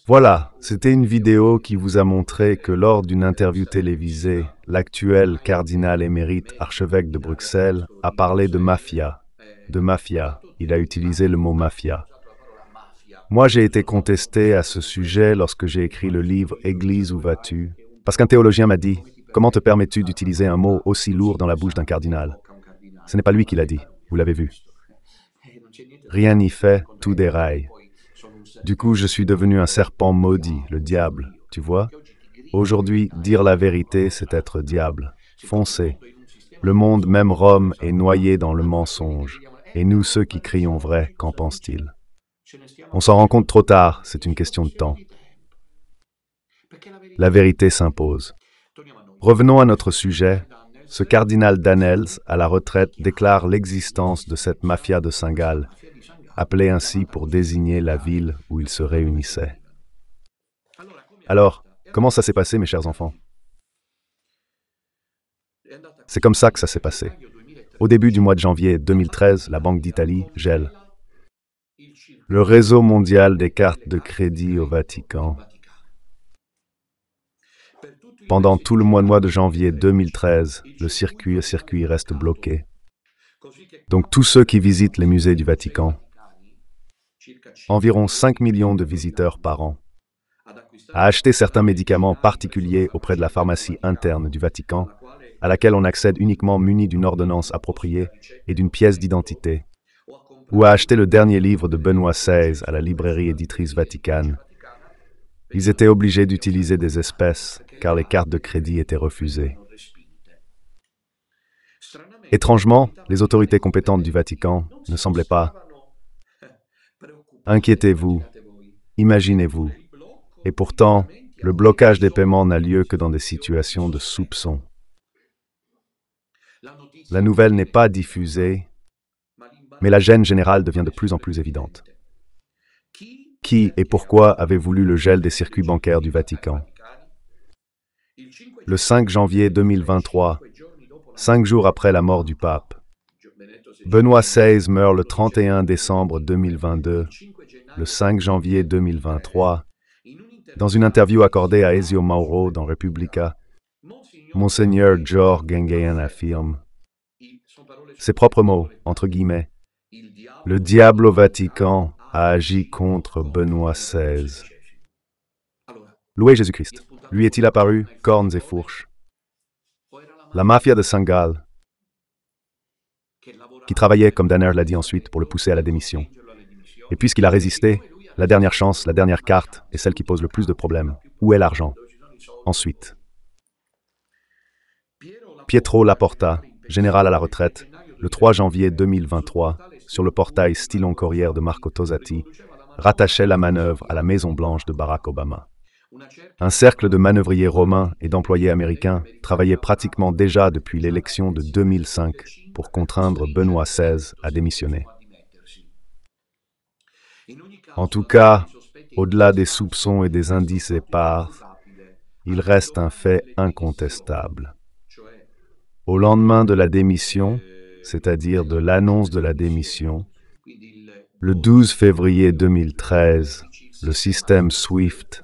Voilà, c'était une vidéo qui vous a montré que lors d'une interview télévisée, l'actuel cardinal émérite archevêque de Bruxelles a parlé de mafia. De mafia. Il a utilisé le mot mafia. Moi, j'ai été contesté à ce sujet lorsque j'ai écrit le livre « Église, où vas-tu ?» parce qu'un théologien m'a dit « Comment te permets-tu d'utiliser un mot aussi lourd dans la bouche d'un cardinal ?» Ce n'est pas lui qui l'a dit, vous l'avez vu. Rien n'y fait, tout déraille. Du coup, je suis devenu un serpent maudit, le diable, tu vois? Aujourd'hui, dire la vérité, c'est être diable. Foncez. Le monde, même Rome, est noyé dans le mensonge. Et nous, ceux qui crions vrai, qu'en pense-t-il? On s'en rend compte trop tard, c'est une question de temps. La vérité s'impose. Revenons à notre sujet. Ce cardinal Danels, à la retraite, déclare l'existence de cette mafia de Saint-Gall, appelée ainsi pour désigner la ville où ils se réunissaient. Alors, comment ça s'est passé, mes chers enfants? C'est comme ça que ça s'est passé. Au début du mois de janvier 2013, la Banque d'Italie gèle le réseau mondial des cartes de crédit au Vatican. Pendant tout le mois de janvier 2013, le circuit reste bloqué. Donc tous ceux qui visitent les musées du Vatican, environ 5 millions de visiteurs par an, à acheter certains médicaments particuliers auprès de la pharmacie interne du Vatican, à laquelle on accède uniquement muni d'une ordonnance appropriée et d'une pièce d'identité, ou à acheter le dernier livre de Benoît XVI à la librairie éditrice Vaticane. Ils étaient obligés d'utiliser des espèces, car les cartes de crédit étaient refusées. Étrangement, les autorités compétentes du Vatican ne semblaient pas. Inquiétez-vous, imaginez-vous. Et pourtant, le blocage des paiements n'a lieu que dans des situations de soupçon. La nouvelle n'est pas diffusée, mais la gêne générale devient de plus en plus évidente. Qui et pourquoi avait voulu le gel des circuits bancaires du Vatican? Le 5 janvier 2023, 5 jours après la mort du pape, Benoît XVI meurt le 31 décembre 2022, le 5 janvier 2023. Dans une interview accordée à Ezio Mauro dans Repubblica, Monseigneur George Gengayan affirme, ses propres mots, entre guillemets, « Le diable au Vatican a agi contre Benoît XVI. » Loué Jésus-Christ. Lui est-il apparu, cornes et fourches? La mafia de Saint-Gall, qui travaillait, comme Danner l'a dit ensuite, pour le pousser à la démission. Et puisqu'il a résisté, la dernière chance, la dernière carte est celle qui pose le plus de problèmes. Où est l'argent? Ensuite, Pietro Laporta, général à la retraite, le 3 janvier 2023, sur le portail Stylon Corriere de Marco Tosati, rattachait la manœuvre à la Maison-Blanche de Barack Obama. Un cercle de manœuvriers romains et d'employés américains travaillait pratiquement déjà depuis l'élection de 2005 pour contraindre Benoît XVI à démissionner. En tout cas, au-delà des soupçons et des indices épars, il reste un fait incontestable. Au lendemain de la démission, c'est-à-dire de l'annonce de la démission, le 12 février 2013, le système SWIFT,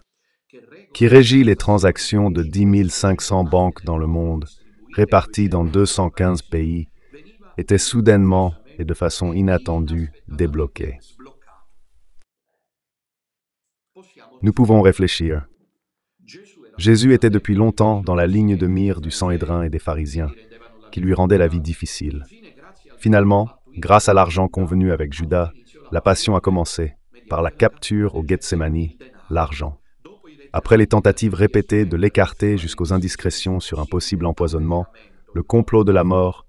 qui régit les transactions de 10 500 banques dans le monde, réparties dans 215 pays, était soudainement et de façon inattendue débloqué. Nous pouvons réfléchir. Jésus était depuis longtemps dans la ligne de mire du Sanhédrin et des pharisiens, qui lui rendaient la vie difficile. Finalement, grâce à l'argent convenu avec Judas, la passion a commencé, par la capture au Gethsémani, l'argent. Après les tentatives répétées de l'écarter jusqu'aux indiscrétions sur un possible empoisonnement, le complot de la mort,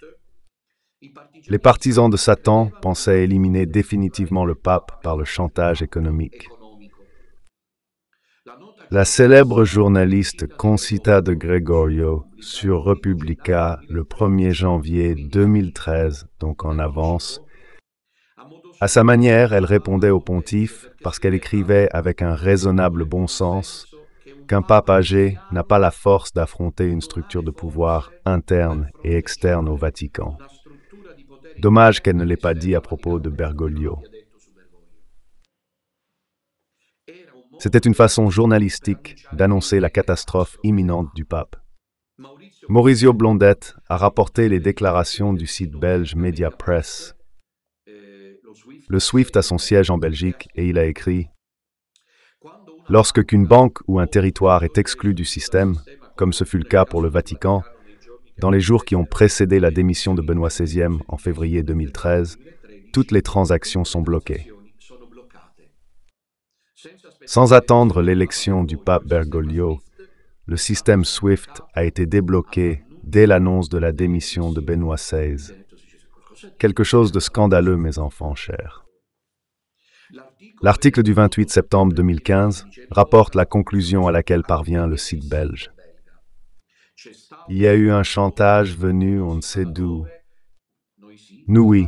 les partisans de Satan pensaient éliminer définitivement le pape par le chantage économique. La célèbre journaliste Concita de Gregorio sur Republica le 1er janvier 2013, donc en avance, à sa manière, elle répondait au pontife parce qu'elle écrivait avec un raisonnable bon sens qu'un pape âgé n'a pas la force d'affronter une structure de pouvoir interne et externe au Vatican. Dommage qu'elle ne l'ait pas dit à propos de Bergoglio. C'était une façon journalistique d'annoncer la catastrophe imminente du pape. Maurizio Blondette a rapporté les déclarations du site belge Mediapresse. Le SWIFT a son siège en Belgique et il a écrit « Lorsque qu'une banque ou un territoire est exclu du système, comme ce fut le cas pour le Vatican, dans les jours qui ont précédé la démission de Benoît XVI en février 2013, toutes les transactions sont bloquées. Sans attendre l'élection du pape Bergoglio, le système SWIFT a été débloqué dès l'annonce de la démission de Benoît XVI. Quelque chose de scandaleux, mes enfants chers. L'article du 28 septembre 2015 rapporte la conclusion à laquelle parvient le site belge. Il y a eu un chantage venu on ne sait d'où. Nous oui,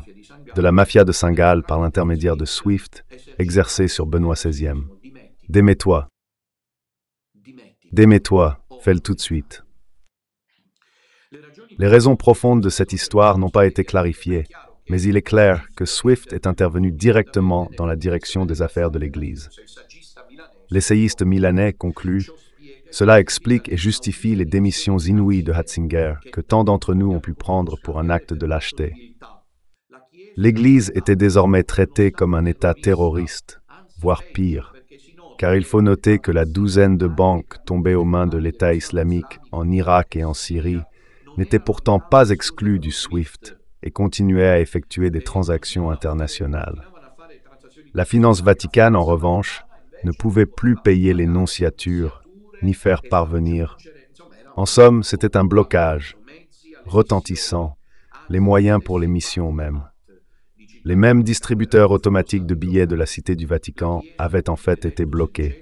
de la mafia de Saint-Gall par l'intermédiaire de SWIFT, exercé sur Benoît XVI. Démets-toi. Démets-toi, fais-le tout de suite. Les raisons profondes de cette histoire n'ont pas été clarifiées, mais il est clair que SWIFT est intervenu directement dans la direction des affaires de l'Église. L'essayiste milanais conclut « Cela explique et justifie les démissions inouïes de Ratzinger que tant d'entre nous ont pu prendre pour un acte de lâcheté. L'Église était désormais traitée comme un État terroriste, voire pire, car il faut noter que la douzaine de banques tombées aux mains de l'État islamique en Irak et en Syrie n'étaient pourtant pas exclues du SWIFT et continuaient à effectuer des transactions internationales. La finance vaticane, en revanche, ne pouvait plus payer les nonciatures, ni faire parvenir. En somme, c'était un blocage, retentissant, les moyens pour les missions même. Les mêmes distributeurs automatiques de billets de la Cité du Vatican avaient en fait été bloqués.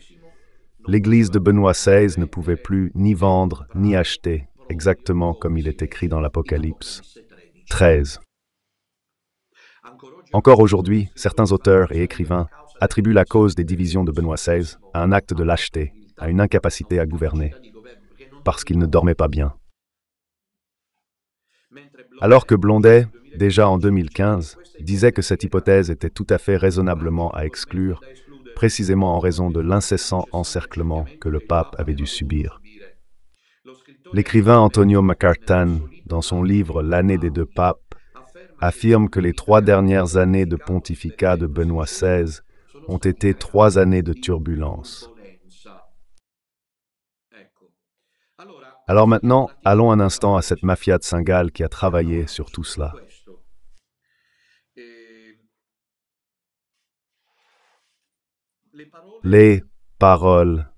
L'Église de Benoît XVI ne pouvait plus ni vendre ni acheter, exactement comme il est écrit dans l'Apocalypse 13. Encore aujourd'hui, certains auteurs et écrivains attribuent la cause des divisions de Benoît XVI à un acte de lâcheté, à une incapacité à gouverner, parce qu'il ne dormait pas bien. Alors que Blondet, déjà en 2015, disait que cette hypothèse était tout à fait raisonnablement à exclure, précisément en raison de l'incessant encerclement que le pape avait dû subir. L'écrivain Antonio Macartan, dans son livre « L'année des deux papes », affirme que les 3 dernières années de pontificat de Benoît XVI ont été 3 années de turbulence. Alors maintenant, allons un instant à cette mafia de Saint-Gall qui a travaillé sur tout cela. Les paroles.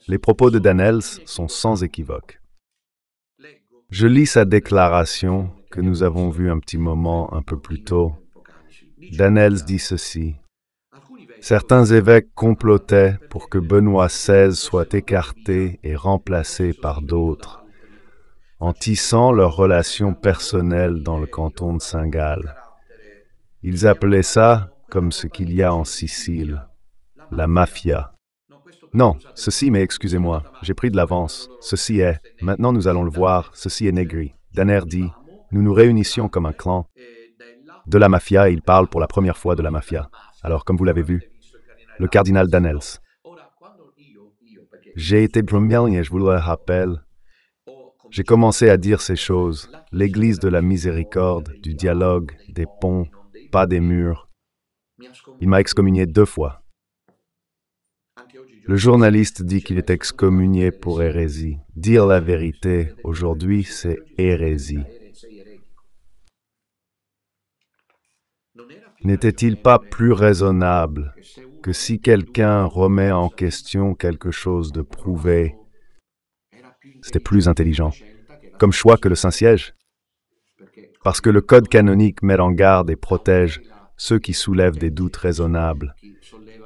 Les propos de Danels sont sans équivoque. Je lis sa déclaration que nous avons vue un petit moment un peu plus tôt. Danels dit ceci. Certains évêques complotaient pour que Benoît XVI soit écarté et remplacé par d'autres, en tissant leurs relations personnelles dans le canton de Saint-Gall. Ils appelaient ça, comme ce qu'il y a en Sicile, la mafia. Non, ceci, mais excusez-moi, j'ai pris de l'avance. Ceci est, maintenant nous allons le voir, ceci est Negri. Danner dit, nous nous réunissions comme un clan. De la mafia, il parle pour la première fois de la mafia. Alors, comme vous l'avez vu, le cardinal Danels. J'ai été premier et je vous le rappelle. J'ai commencé à dire ces choses, l'Église de la miséricorde, du dialogue, des ponts, pas des murs. Il m'a excommunié 2 fois. Le journaliste dit qu'il est excommunié pour hérésie. Dire la vérité, aujourd'hui, c'est hérésie. N'était-il pas plus raisonnable que si quelqu'un remet en question quelque chose de prouvé, c'était plus intelligent, comme choix que le Saint-Siège? Parce que le Code canonique met en garde et protège ceux qui soulèvent des doutes raisonnables,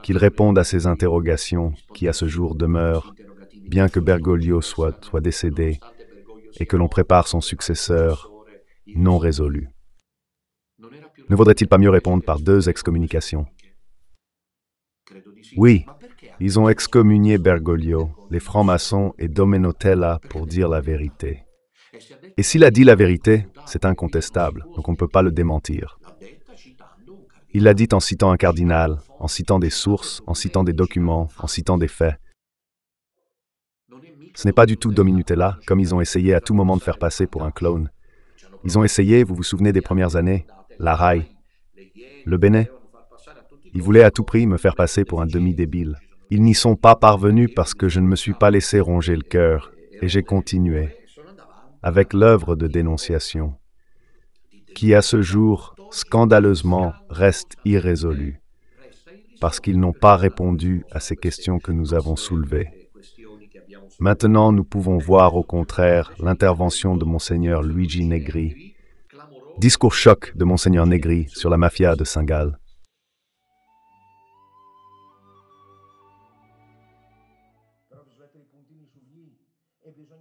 qu'ils répondent à ces interrogations qui à ce jour demeurent, bien que Bergoglio soit décédé et que l'on prépare son successeur non résolu. Ne vaudrait-il pas mieux répondre par 2 excommunications? Oui, ils ont excommunié Bergoglio, les francs-maçons et Domenotella pour dire la vérité. Et s'il a dit la vérité, c'est incontestable, donc on ne peut pas le démentir. Il l'a dit en citant un cardinal, en citant des sources, en citant des documents, en citant des faits. Ce n'est pas du tout Dominutella, comme ils ont essayé à tout moment de faire passer pour un clone. Ils ont essayé, vous vous souvenez des premières années, la RAI, le Bénet. Ils voulaient à tout prix me faire passer pour un demi-débile. Ils n'y sont pas parvenus parce que je ne me suis pas laissé ronger le cœur, et j'ai continué, avec l'œuvre de dénonciation, qui à ce jour, scandaleusement, reste irrésolue, parce qu'ils n'ont pas répondu à ces questions que nous avons soulevées. Maintenant, nous pouvons voir au contraire l'intervention de Monseigneur Luigi Negri. Discours choc de Monseigneur Negri sur la mafia de Saint-Gall.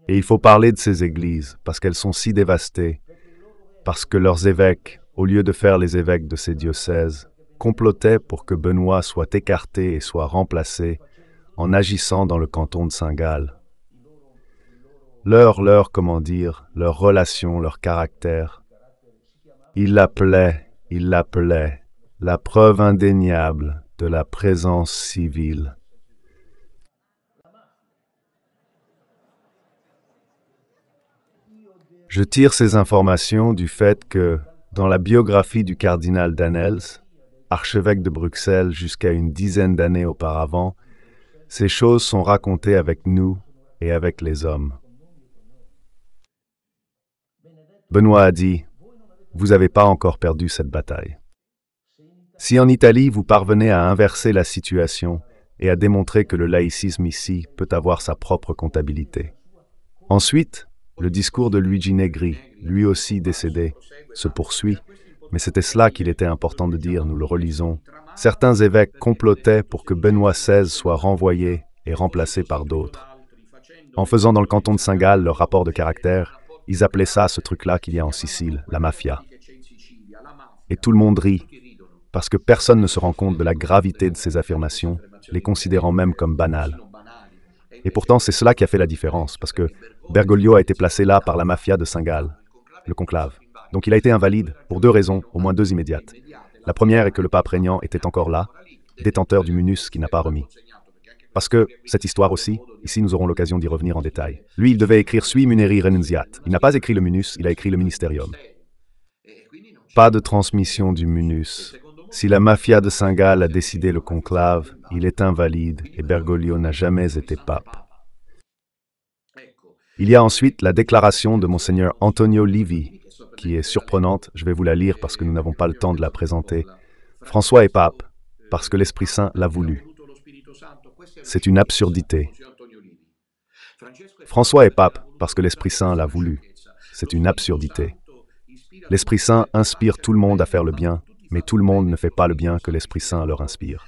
Et il faut parler de ces églises, parce qu'elles sont si dévastées, parce que leurs évêques, au lieu de faire les évêques de ces diocèses, complotaient pour que Benoît soit écarté et soit remplacé en agissant dans le canton de Saint-Gall. Leur relation, leur caractère. Il l'appelait, la preuve indéniable de la présence civile. Je tire ces informations du fait que, dans la biographie du cardinal Danels, archevêque de Bruxelles jusqu'à une dizaine d'années auparavant, ces choses sont racontées avec nous et avec les hommes. Benoît a dit, « Vous n'avez pas encore perdu cette bataille. » Si en Italie vous parvenez à inverser la situation et à démontrer que le laïcisme ici peut avoir sa propre comptabilité. Ensuite, le discours de Luigi Negri, lui aussi décédé, se poursuit, mais c'était cela qu'il était important de dire, nous le relisons. Certains évêques complotaient pour que Benoît XVI soit renvoyé et remplacé par d'autres. En faisant dans le canton de Saint-Gall leur rapport de caractère, ils appelaient ça ce truc-là qu'il y a en Sicile, la mafia. Et tout le monde rit, parce que personne ne se rend compte de la gravité de ces affirmations, les considérant même comme banales. Et pourtant, c'est cela qui a fait la différence, parce que Bergoglio a été placé là par la mafia de Saint-Gall, le conclave. Donc il a été invalide pour 2 raisons, au moins 2 immédiates. La première est que le pape régnant était encore là, détenteur du munus qu'il n'a pas remis. Parce que, cette histoire aussi, ici nous aurons l'occasion d'y revenir en détail. Lui, il devait écrire Sui Muneri Renunziat. Il n'a pas écrit le munus, il a écrit le ministerium. Pas de transmission du munus. Si la mafia de Saint-Gall a décidé le conclave, il est invalide et Bergoglio n'a jamais été pape. Il y a ensuite la déclaration de Monseigneur Antonio Livi, qui est surprenante, je vais vous la lire parce que nous n'avons pas le temps de la présenter. François est pape, parce que l'Esprit Saint l'a voulu. C'est une absurdité. François est pape, parce que l'Esprit Saint l'a voulu. C'est une absurdité. L'Esprit Saint inspire tout le monde à faire le bien, mais tout le monde ne fait pas le bien que l'Esprit Saint leur inspire.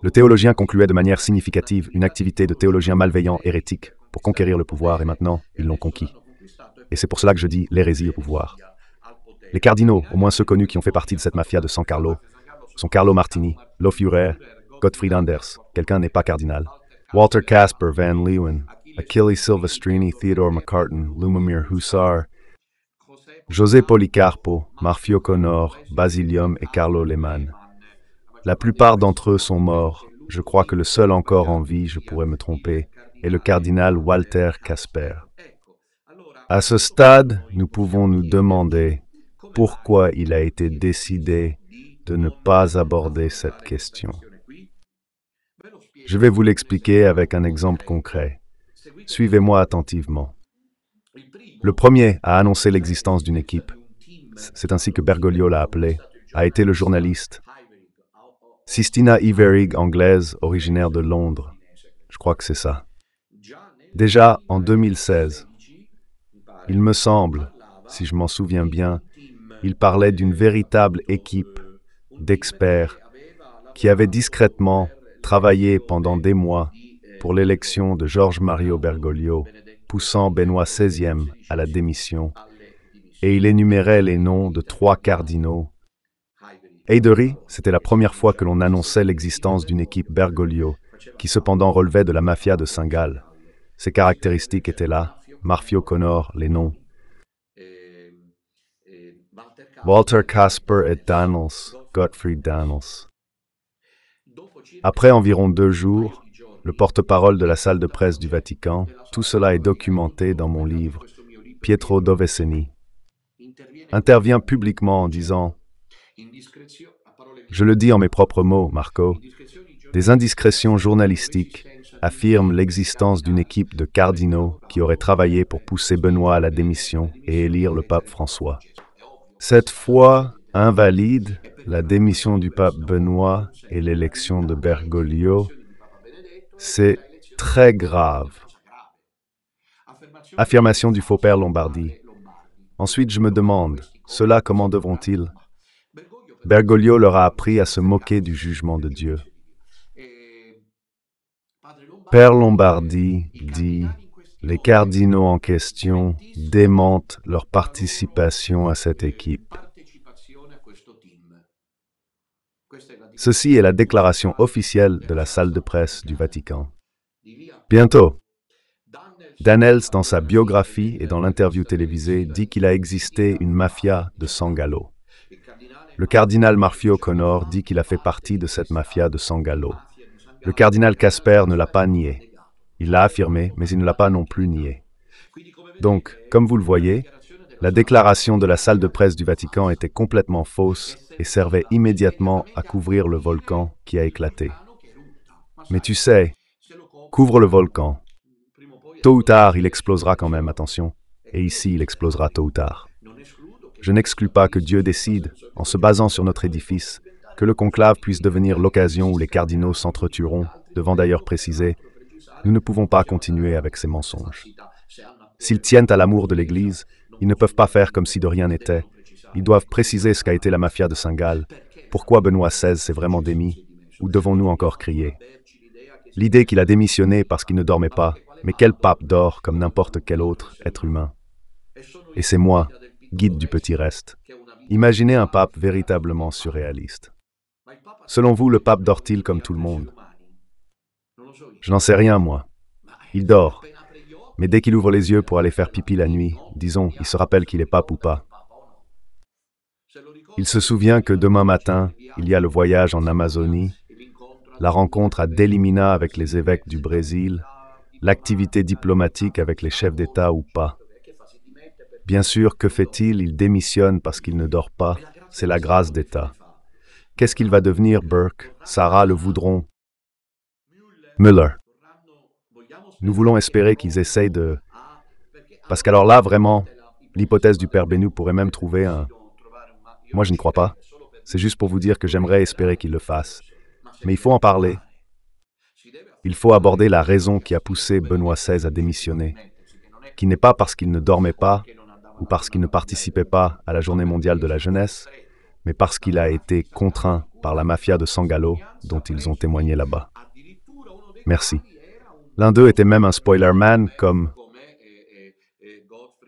Le théologien concluait de manière significative une activité de théologien malveillant, hérétique, pour conquérir le pouvoir, et maintenant, ils l'ont conquis. Et c'est pour cela que je dis l'hérésie au pouvoir. Les cardinaux, au moins ceux connus qui ont fait partie de cette mafia de San Carlo, sont Carlo Martini, Lo Führer, Gottfried Anders, quelqu'un n'est pas cardinal, Walter Casper Van Leeuwen, Achille Silvestrini, Theodore McCartan, Lumomir Hussar, José Policarpo, Marfio Conor, Basilium et Carlo Lehmann. La plupart d'entre eux sont morts, Je crois que le seul encore en vie, je pourrais me tromper, est le cardinal Walter Casper. À ce stade, nous pouvons nous demander pourquoi il a été décidé de ne pas aborder cette question. Je vais vous l'expliquer avec un exemple concret. Suivez-moi attentivement. Le premier à annoncer l'existence d'une équipe, c'est ainsi que Bergoglio l'a appelé, a été le journaliste Sistina Iverig, anglaise, originaire de Londres. Je crois que c'est ça. Déjà en 2016, il me semble, si je m'en souviens bien, il parlait d'une véritable équipe d'experts qui avait discrètement travaillé pendant des mois pour l'élection de George Mario Bergoglio, poussant Benoît XVI à la démission, et il énumérait les noms de 3 cardinaux. Heidery, c'était la première fois que l'on annonçait l'existence d'une équipe Bergoglio, qui cependant relevait de la mafia de Saint-Gall. Ses caractéristiques étaient là, Murphy O'Connor, les noms. Walter Casper et Daniels, Gottfried Daniels. Après environ 2 jours, le porte-parole de la salle de presse du Vatican, tout cela est documenté dans mon livre, Pietro Doveseni, intervient publiquement en disant « Je le dis en mes propres mots, Marco, des indiscrétions journalistiques affirment l'existence d'une équipe de cardinaux qui auraient travaillé pour pousser Benoît à la démission et élire le pape François. Cette foi invalide la démission du pape Benoît et l'élection de Bergoglio. C'est très grave. » Affirmation du faux père Lombardi. Ensuite, je me demande, cela comment devront-ils? Bergoglio leur a appris à se moquer du jugement de Dieu. Père Lombardi dit, les cardinaux en question démentent leur participation à cette équipe. Ceci est la déclaration officielle de la salle de presse du Vatican. Bientôt, Daniels, dans sa biographie et dans l'interview télévisée, dit qu'il a existé une mafia de San Gallo. Le cardinal Murphy O'Connor dit qu'il a fait partie de cette mafia de San Gallo. Le cardinal Casper ne l'a pas nié. Il l'a affirmé, mais il ne l'a pas non plus nié. Donc, comme vous le voyez, la déclaration de la salle de presse du Vatican était complètement fausse et servait immédiatement à couvrir le volcan qui a éclaté. Mais tu sais, couvre le volcan. Tôt ou tard, il explosera quand même, attention. Et ici, il explosera tôt ou tard. Je n'exclus pas que Dieu décide, en se basant sur notre édifice, que le conclave puisse devenir l'occasion où les cardinaux s'entretueront, devant d'ailleurs préciser « Nous ne pouvons pas continuer avec ces mensonges. » S'ils tiennent à l'amour de l'Église, ils ne peuvent pas faire comme si de rien n'était. Ils doivent préciser ce qu'a été la mafia de Saint-Gall. Pourquoi Benoît XVI s'est vraiment démis? Ou devons-nous encore crier? L'idée qu'il a démissionné parce qu'il ne dormait pas, mais quel pape dort comme n'importe quel autre être humain? Et c'est moi, guide du petit reste. Imaginez un pape véritablement surréaliste. Selon vous, le pape dort-il comme tout le monde? Je n'en sais rien, moi. Il dort. Mais dès qu'il ouvre les yeux pour aller faire pipi la nuit, disons, il se rappelle qu'il est pape ou pas. Il se souvient que demain matin, il y a le voyage en Amazonie, la rencontre à Delimina avec les évêques du Brésil, l'activité diplomatique avec les chefs d'État ou pas. Bien sûr, que fait-il? Il démissionne parce qu'il ne dort pas. C'est la grâce d'État. Qu'est-ce qu'il va devenir, Burke? Sarah le voudront. Müller. Nous voulons espérer qu'ils essayent de... Parce qu'alors là, vraiment, l'hypothèse du Père Bénou pourrait même trouver un... Moi, je ne crois pas. C'est juste pour vous dire que j'aimerais espérer qu'ils le fassent. Mais il faut en parler. Il faut aborder la raison qui a poussé Benoît XVI à démissionner, qui n'est pas parce qu'il ne dormait pas ou parce qu'il ne participait pas à la Journée mondiale de la jeunesse, mais parce qu'il a été contraint par la mafia de San Gallo dont ils ont témoigné là-bas. Merci. L'un d'eux était même un spoilerman comme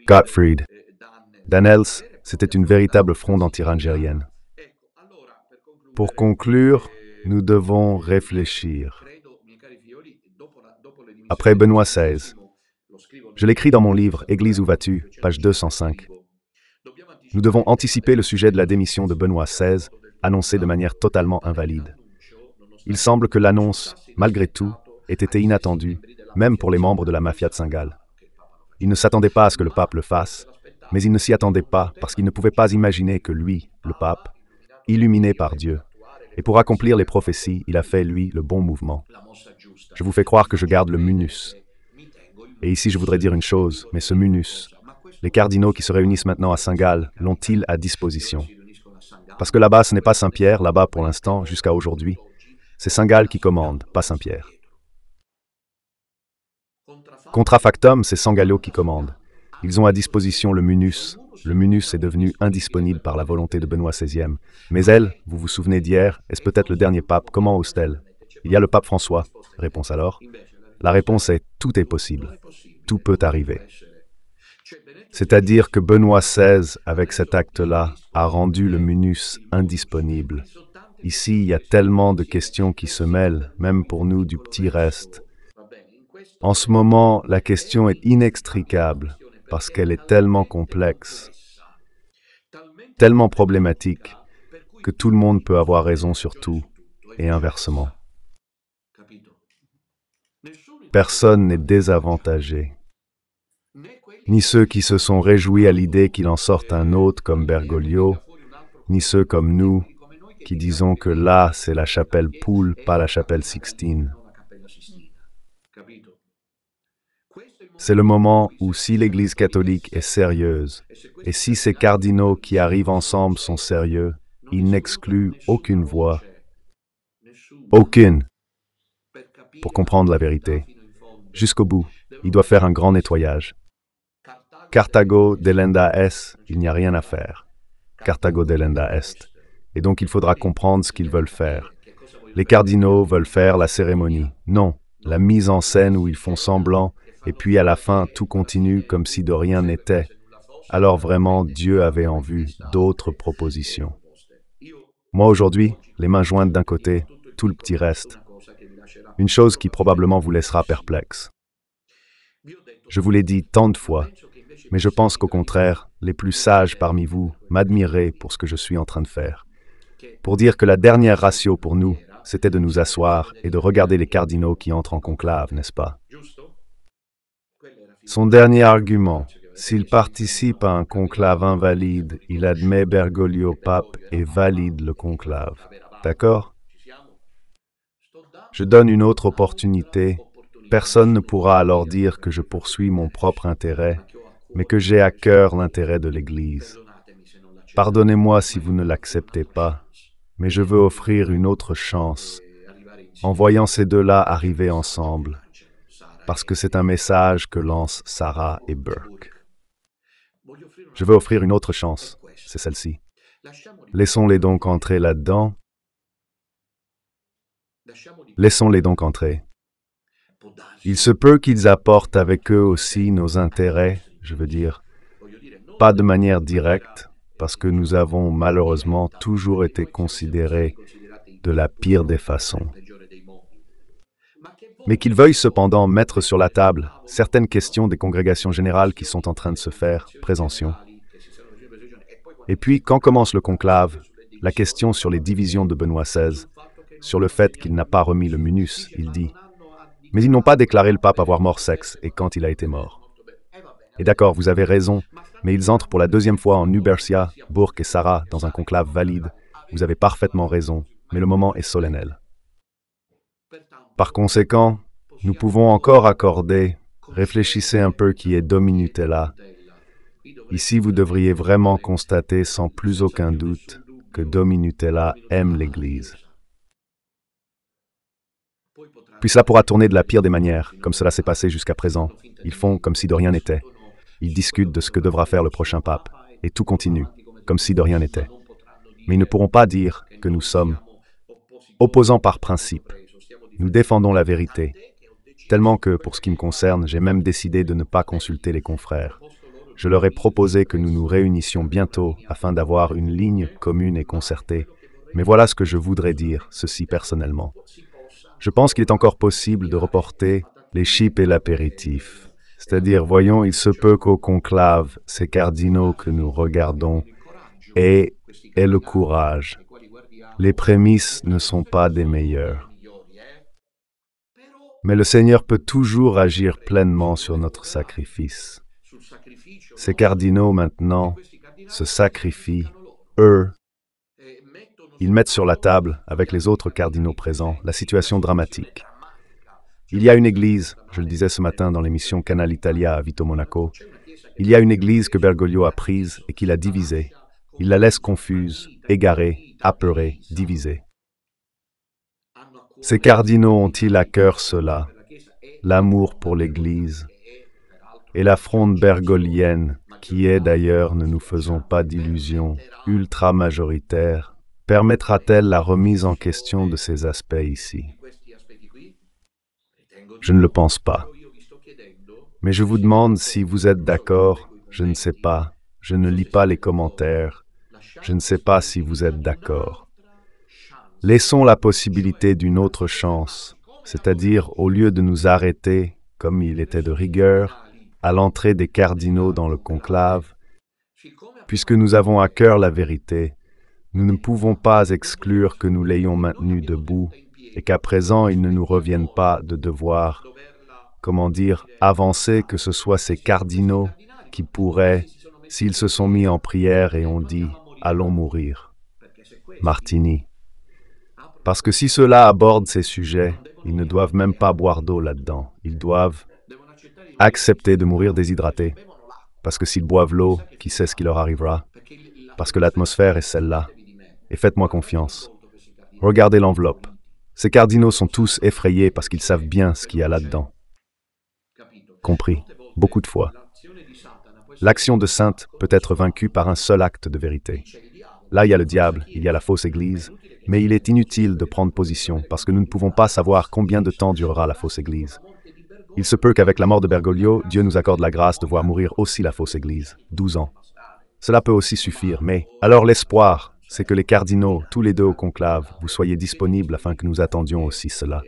Gottfried. Daniels, c'était une véritable fronde anti-rangérienne. Pour conclure, nous devons réfléchir. Après Benoît XVI, je l'écris dans mon livre « Église, où vas-tu ?», page 205. Nous devons anticiper le sujet de la démission de Benoît XVI, annoncé de manière totalement invalide. Il semble que l'annonce, malgré tout, ait été inattendue, même pour les membres de la mafia de Saint-Gall. Ils ne s'attendaient pas à ce que le pape le fasse, mais ils ne s'y attendaient pas parce qu'ils ne pouvaient pas imaginer que lui, le pape, illuminé par Dieu, et pour accomplir les prophéties, il a fait, lui, le bon mouvement. Je vous fais croire que je garde le munus. Et ici, je voudrais dire une chose, mais ce munus, les cardinaux qui se réunissent maintenant à Saint-Gall l'ont-ils à disposition? Parce que là-bas, ce n'est pas Saint-Pierre, là-bas pour l'instant, jusqu'à aujourd'hui. C'est Saint-Gall qui commande, pas Saint-Pierre. Contra factum, c'est Sangallo qui commande. Ils ont à disposition le munus. Le munus est devenu indisponible par la volonté de Benoît XVI. Mais elle, vous vous souvenez d'hier, est-ce peut-être le dernier pape? Comment ose-t-elle? Il y a le pape François. Réponse alors? La réponse est tout est possible. Tout peut arriver. C'est-à-dire que Benoît XVI, avec cet acte-là, a rendu le munus indisponible. Ici, il y a tellement de questions qui se mêlent, même pour nous du petit reste. En ce moment, la question est inextricable parce qu'elle est tellement complexe, tellement problématique, que tout le monde peut avoir raison sur tout, et inversement. Personne n'est désavantagé. Ni ceux qui se sont réjouis à l'idée qu'il en sorte un autre comme Bergoglio, ni ceux comme nous qui disons que là, c'est la chapelle Poule, pas la chapelle Sixtine. C'est le moment où si l'Église catholique est sérieuse, et si ces cardinaux qui arrivent ensemble sont sérieux, ils n'excluent aucune voix, aucune, pour comprendre la vérité. Jusqu'au bout, il doit faire un grand nettoyage. Carthago delenda est, il n'y a rien à faire. Carthago delenda est. Et donc il faudra comprendre ce qu'ils veulent faire. Les cardinaux veulent faire la cérémonie. Non, la mise en scène où ils font semblant, et puis à la fin, tout continue comme si de rien n'était. Alors vraiment, Dieu avait en vue d'autres propositions. Moi aujourd'hui, les mains jointes d'un côté, tout le petit reste. Une chose qui probablement vous laissera perplexe. Je vous l'ai dit tant de fois, mais je pense qu'au contraire, les plus sages parmi vous m'admireraient pour ce que je suis en train de faire. Pour dire que la dernière ratio pour nous, c'était de nous asseoir et de regarder les cardinaux qui entrent en conclave, n'est-ce pas? Son dernier argument, s'il participe à un conclave invalide, il admet Bergoglio pape et valide le conclave. D'accord? Je donne une autre opportunité. Personne ne pourra alors dire que je poursuis mon propre intérêt, mais que j'ai à cœur l'intérêt de l'Église. Pardonnez-moi si vous ne l'acceptez pas, mais je veux offrir une autre chance, en voyant ces deux-là arriver ensemble, parce que c'est un message que lancent Sarah et Burke. Je veux offrir une autre chance, c'est celle-ci. Laissons-les donc entrer là-dedans. Laissons-les donc entrer. Il se peut qu'ils apportent avec eux aussi nos intérêts, je veux dire, pas de manière directe, parce que nous avons malheureusement toujours été considérés de la pire des façons. Mais qu'ils veuillent cependant mettre sur la table certaines questions des congrégations générales qui sont en train de se faire, présention. Et puis, quand commence le conclave, la question sur les divisions de Benoît XVI, sur le fait qu'il n'a pas remis le munus, il dit « Mais ils n'ont pas déclaré le pape avoir mort sexe, et quand il a été mort. » Et d'accord, vous avez raison, mais ils entrent pour la deuxième fois en Nubercia, Burke et Sarah, dans un conclave valide. Vous avez parfaitement raison, mais le moment est solennel. Par conséquent, nous pouvons encore accorder, réfléchissez un peu qui est Dominutella. Ici, vous devriez vraiment constater sans plus aucun doute que Dominutella aime l'Église. Puis cela pourra tourner de la pire des manières, comme cela s'est passé jusqu'à présent. Ils font comme si de rien n'était. Ils discutent de ce que devra faire le prochain pape, et tout continue, comme si de rien n'était. Mais ils ne pourront pas dire que nous sommes opposants par principe. Nous défendons la vérité, tellement que, pour ce qui me concerne, j'ai même décidé de ne pas consulter les confrères. Je leur ai proposé que nous nous réunissions bientôt afin d'avoir une ligne commune et concertée. Mais voilà ce que je voudrais dire, ceci personnellement. Je pense qu'il est encore possible de reporter les chips et l'apéritif. C'est-à-dire, voyons, il se peut qu'au conclave, ces cardinaux que nous regardons aient le courage. Les prémices ne sont pas des meilleures. Mais le Seigneur peut toujours agir pleinement sur notre sacrifice. Ces cardinaux, maintenant, se sacrifient, eux. Ils mettent sur la table, avec les autres cardinaux présents, la situation dramatique. Il y a une église, je le disais ce matin dans l'émission Canal Italia à Vito Monaco, il y a une église que Bergoglio a prise et qu'il a divisée. Il la laisse confuse, égarée, apeurée, divisée. Ces cardinaux ont-ils à cœur cela, l'amour pour l'Église et la fronde bergoglienne, qui est d'ailleurs, ne nous faisons pas d'illusions, ultra-majoritaire, permettra-t-elle la remise en question de ces aspects ici? Je ne le pense pas. Mais je vous demande si vous êtes d'accord, je ne sais pas, je ne lis pas les commentaires, je ne sais pas si vous êtes d'accord. Laissons la possibilité d'une autre chance, c'est-à-dire au lieu de nous arrêter, comme il était de rigueur, à l'entrée des cardinaux dans le conclave, puisque nous avons à cœur la vérité, nous ne pouvons pas exclure que nous l'ayons maintenu debout et qu'à présent il ne nous revienne pas de devoir, comment dire, avancer que ce soit ces cardinaux qui pourraient, s'ils se sont mis en prière et ont dit « allons mourir ». Martini. Parce que si ceux-là abordent ces sujets, ils ne doivent même pas boire d'eau là-dedans. Ils doivent accepter de mourir déshydratés. Parce que s'ils boivent l'eau, qui sait ce qui leur arrivera? Parce que l'atmosphère est celle-là. Et faites-moi confiance. Regardez l'enveloppe. Ces cardinaux sont tous effrayés parce qu'ils savent bien ce qu'il y a là-dedans. Compris, beaucoup de fois. L'action de sainte peut être vaincue par un seul acte de vérité. Là, il y a le diable, il y a la fausse église, mais il est inutile de prendre position parce que nous ne pouvons pas savoir combien de temps durera la fausse église. Il se peut qu'avec la mort de Bergoglio, Dieu nous accorde la grâce de voir mourir aussi la fausse église, 12 ans. Cela peut aussi suffire, mais alors l'espoir, c'est que les cardinaux, tous les deux au conclave, vous soyez disponibles afin que nous attendions aussi cela.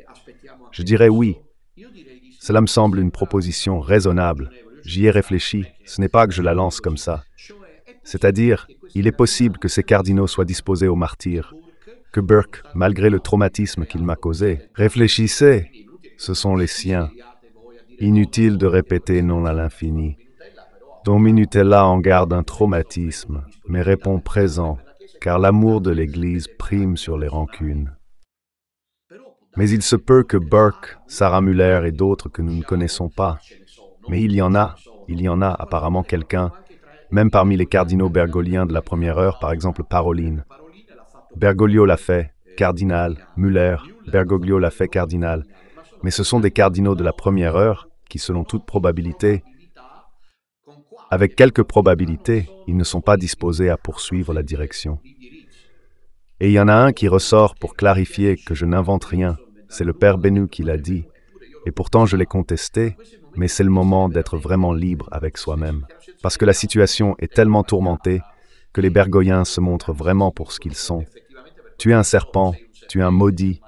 Je dirais oui. Cela me semble une proposition raisonnable. J'y ai réfléchi, ce n'est pas que je la lance comme ça. C'est-à-dire, il est possible que ces cardinaux soient disposés au martyre, que Burke, malgré le traumatisme qu'il m'a causé, réfléchissez, ce sont les siens. Inutile de répéter non à l'infini. Don Minutella en garde un traumatisme, mais répond présent, car l'amour de l'Église prime sur les rancunes. Mais il se peut que Burke, Sarah Muller et d'autres que nous ne connaissons pas, mais il y en a apparemment quelqu'un, même parmi les cardinaux bergoliens de la première heure, par exemple Paroline. Bergoglio l'a fait, cardinal, Muller, Bergoglio l'a fait, cardinal. Mais ce sont des cardinaux de la première heure qui, selon toute probabilité, avec quelques probabilités, ils ne sont pas disposés à poursuivre la direction. Et il y en a un qui ressort pour clarifier que je n'invente rien. C'est le Père Benu qui l'a dit. Et pourtant je l'ai contesté, mais c'est le moment d'être vraiment libre avec soi-même. Parce que la situation est tellement tourmentée que les bergoyens se montrent vraiment pour ce qu'ils sont. Tu es un serpent, tu es un maudit.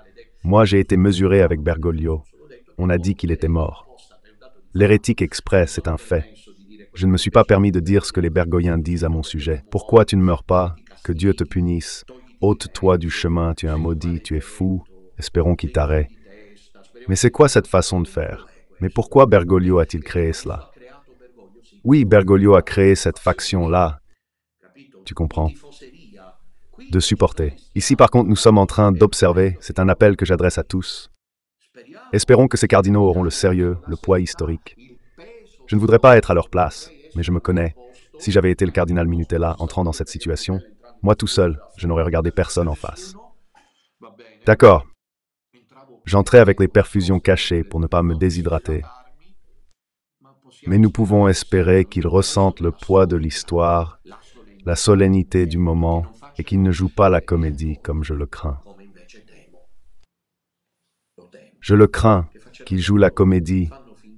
Moi, j'ai été mesuré avec Bergoglio. On a dit qu'il était mort. L'hérétique exprès, c'est un fait. Je ne me suis pas permis de dire ce que les bergoyens disent à mon sujet. Pourquoi tu ne meurs pas? Que Dieu te punisse. Ôte-toi du chemin, tu es un maudit, tu es fou. Espérons qu'il t'arrête. Mais c'est quoi cette façon de faire? Mais pourquoi Bergoglio a-t-il créé cela? Oui, Bergoglio a créé cette faction-là. Tu comprends? De supporter. Ici, par contre, nous sommes en train d'observer. C'est un appel que j'adresse à tous. Espérons que ces cardinaux auront le sérieux, le poids historique. Je ne voudrais pas être à leur place, mais je me connais. Si j'avais été le cardinal Minutella entrant dans cette situation, moi tout seul, je n'aurais regardé personne en face. D'accord. J'entrais avec les perfusions cachées pour ne pas me déshydrater. Mais nous pouvons espérer qu'ils ressentent le poids de l'histoire, la solennité du moment, et qu'ils ne jouent pas la comédie comme je le crains. Je le crains, qu'ils jouent la comédie.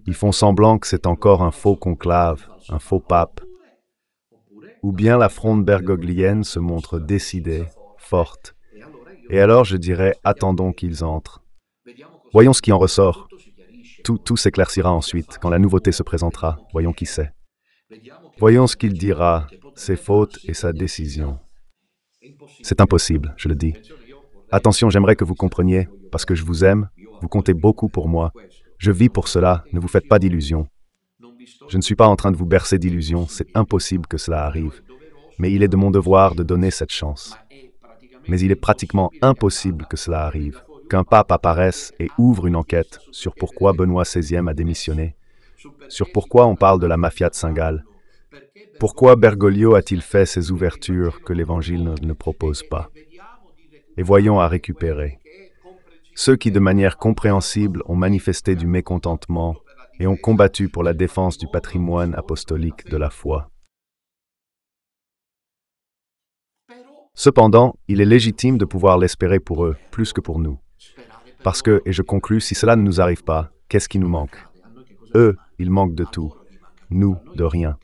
Ils font semblant que c'est encore un faux conclave, un faux pape. Ou bien la fronde bergoglienne se montre décidée, forte. Et alors je dirais, attendons qu'ils entrent. Voyons ce qui en ressort. Tout s'éclaircira ensuite, quand la nouveauté se présentera. Voyons qui c'est. Voyons ce qu'il dira, ses fautes et sa décision. C'est impossible, je le dis. Attention, j'aimerais que vous compreniez, parce que je vous aime, Vous comptez beaucoup pour moi. Je vis pour cela, ne vous faites pas d'illusions. Je ne suis pas en train de vous bercer d'illusions, c'est impossible que cela arrive. Mais il est de mon devoir de donner cette chance. Mais il est pratiquement impossible que cela arrive, qu'un pape apparaisse et ouvre une enquête sur pourquoi Benoît XVI a démissionné, sur pourquoi on parle de la mafia de Saint-Gall, pourquoi Bergoglio a-t-il fait ces ouvertures que l'Évangile ne propose pas. Et voyons à récupérer. Ceux qui, de manière compréhensible, ont manifesté du mécontentement et ont combattu pour la défense du patrimoine apostolique de la foi. Cependant, il est légitime de pouvoir l'espérer pour eux, plus que pour nous. Parce que, et je conclus, si cela ne nous arrive pas, qu'est-ce qui nous manque? Eux, ils manquent de tout. Nous, de rien.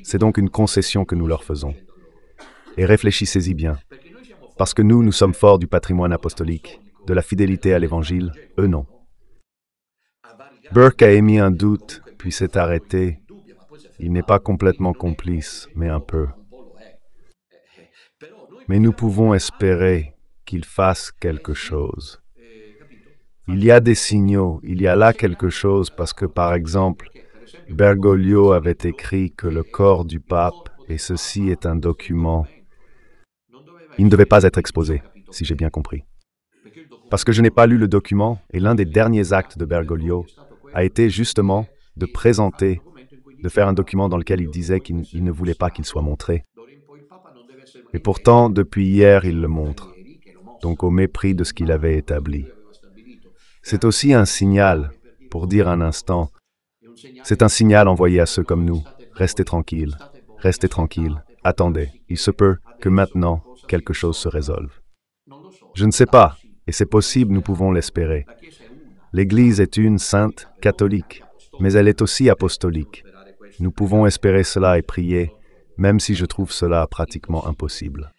C'est donc une concession que nous leur faisons. Et réfléchissez-y bien. Parce que nous sommes forts du patrimoine apostolique, de la fidélité à l'Évangile, eux non. Burke a émis un doute, puis s'est arrêté. Il n'est pas complètement complice, mais un peu. Mais nous pouvons espérer qu'il fasse quelque chose. Il y a des signaux, il y a là quelque chose parce que, par exemple, Bergoglio avait écrit que le corps du pape, et ceci est un document, il ne devait pas être exposé, si j'ai bien compris. Parce que je n'ai pas lu le document, et l'un des derniers actes de Bergoglio a été justement de présenter, de faire un document dans lequel il disait qu'il ne voulait pas qu'il soit montré. Et pourtant, depuis hier, il le montre, donc au mépris de ce qu'il avait établi. C'est aussi un signal, pour dire un instant, c'est un signal envoyé à ceux comme nous. Restez tranquilles, attendez, il se peut que maintenant, quelque chose se résolve. Je ne sais pas, et c'est possible, nous pouvons l'espérer. L'Église est une sainte catholique, mais elle est aussi apostolique. Nous pouvons espérer cela et prier, même si je trouve cela pratiquement impossible.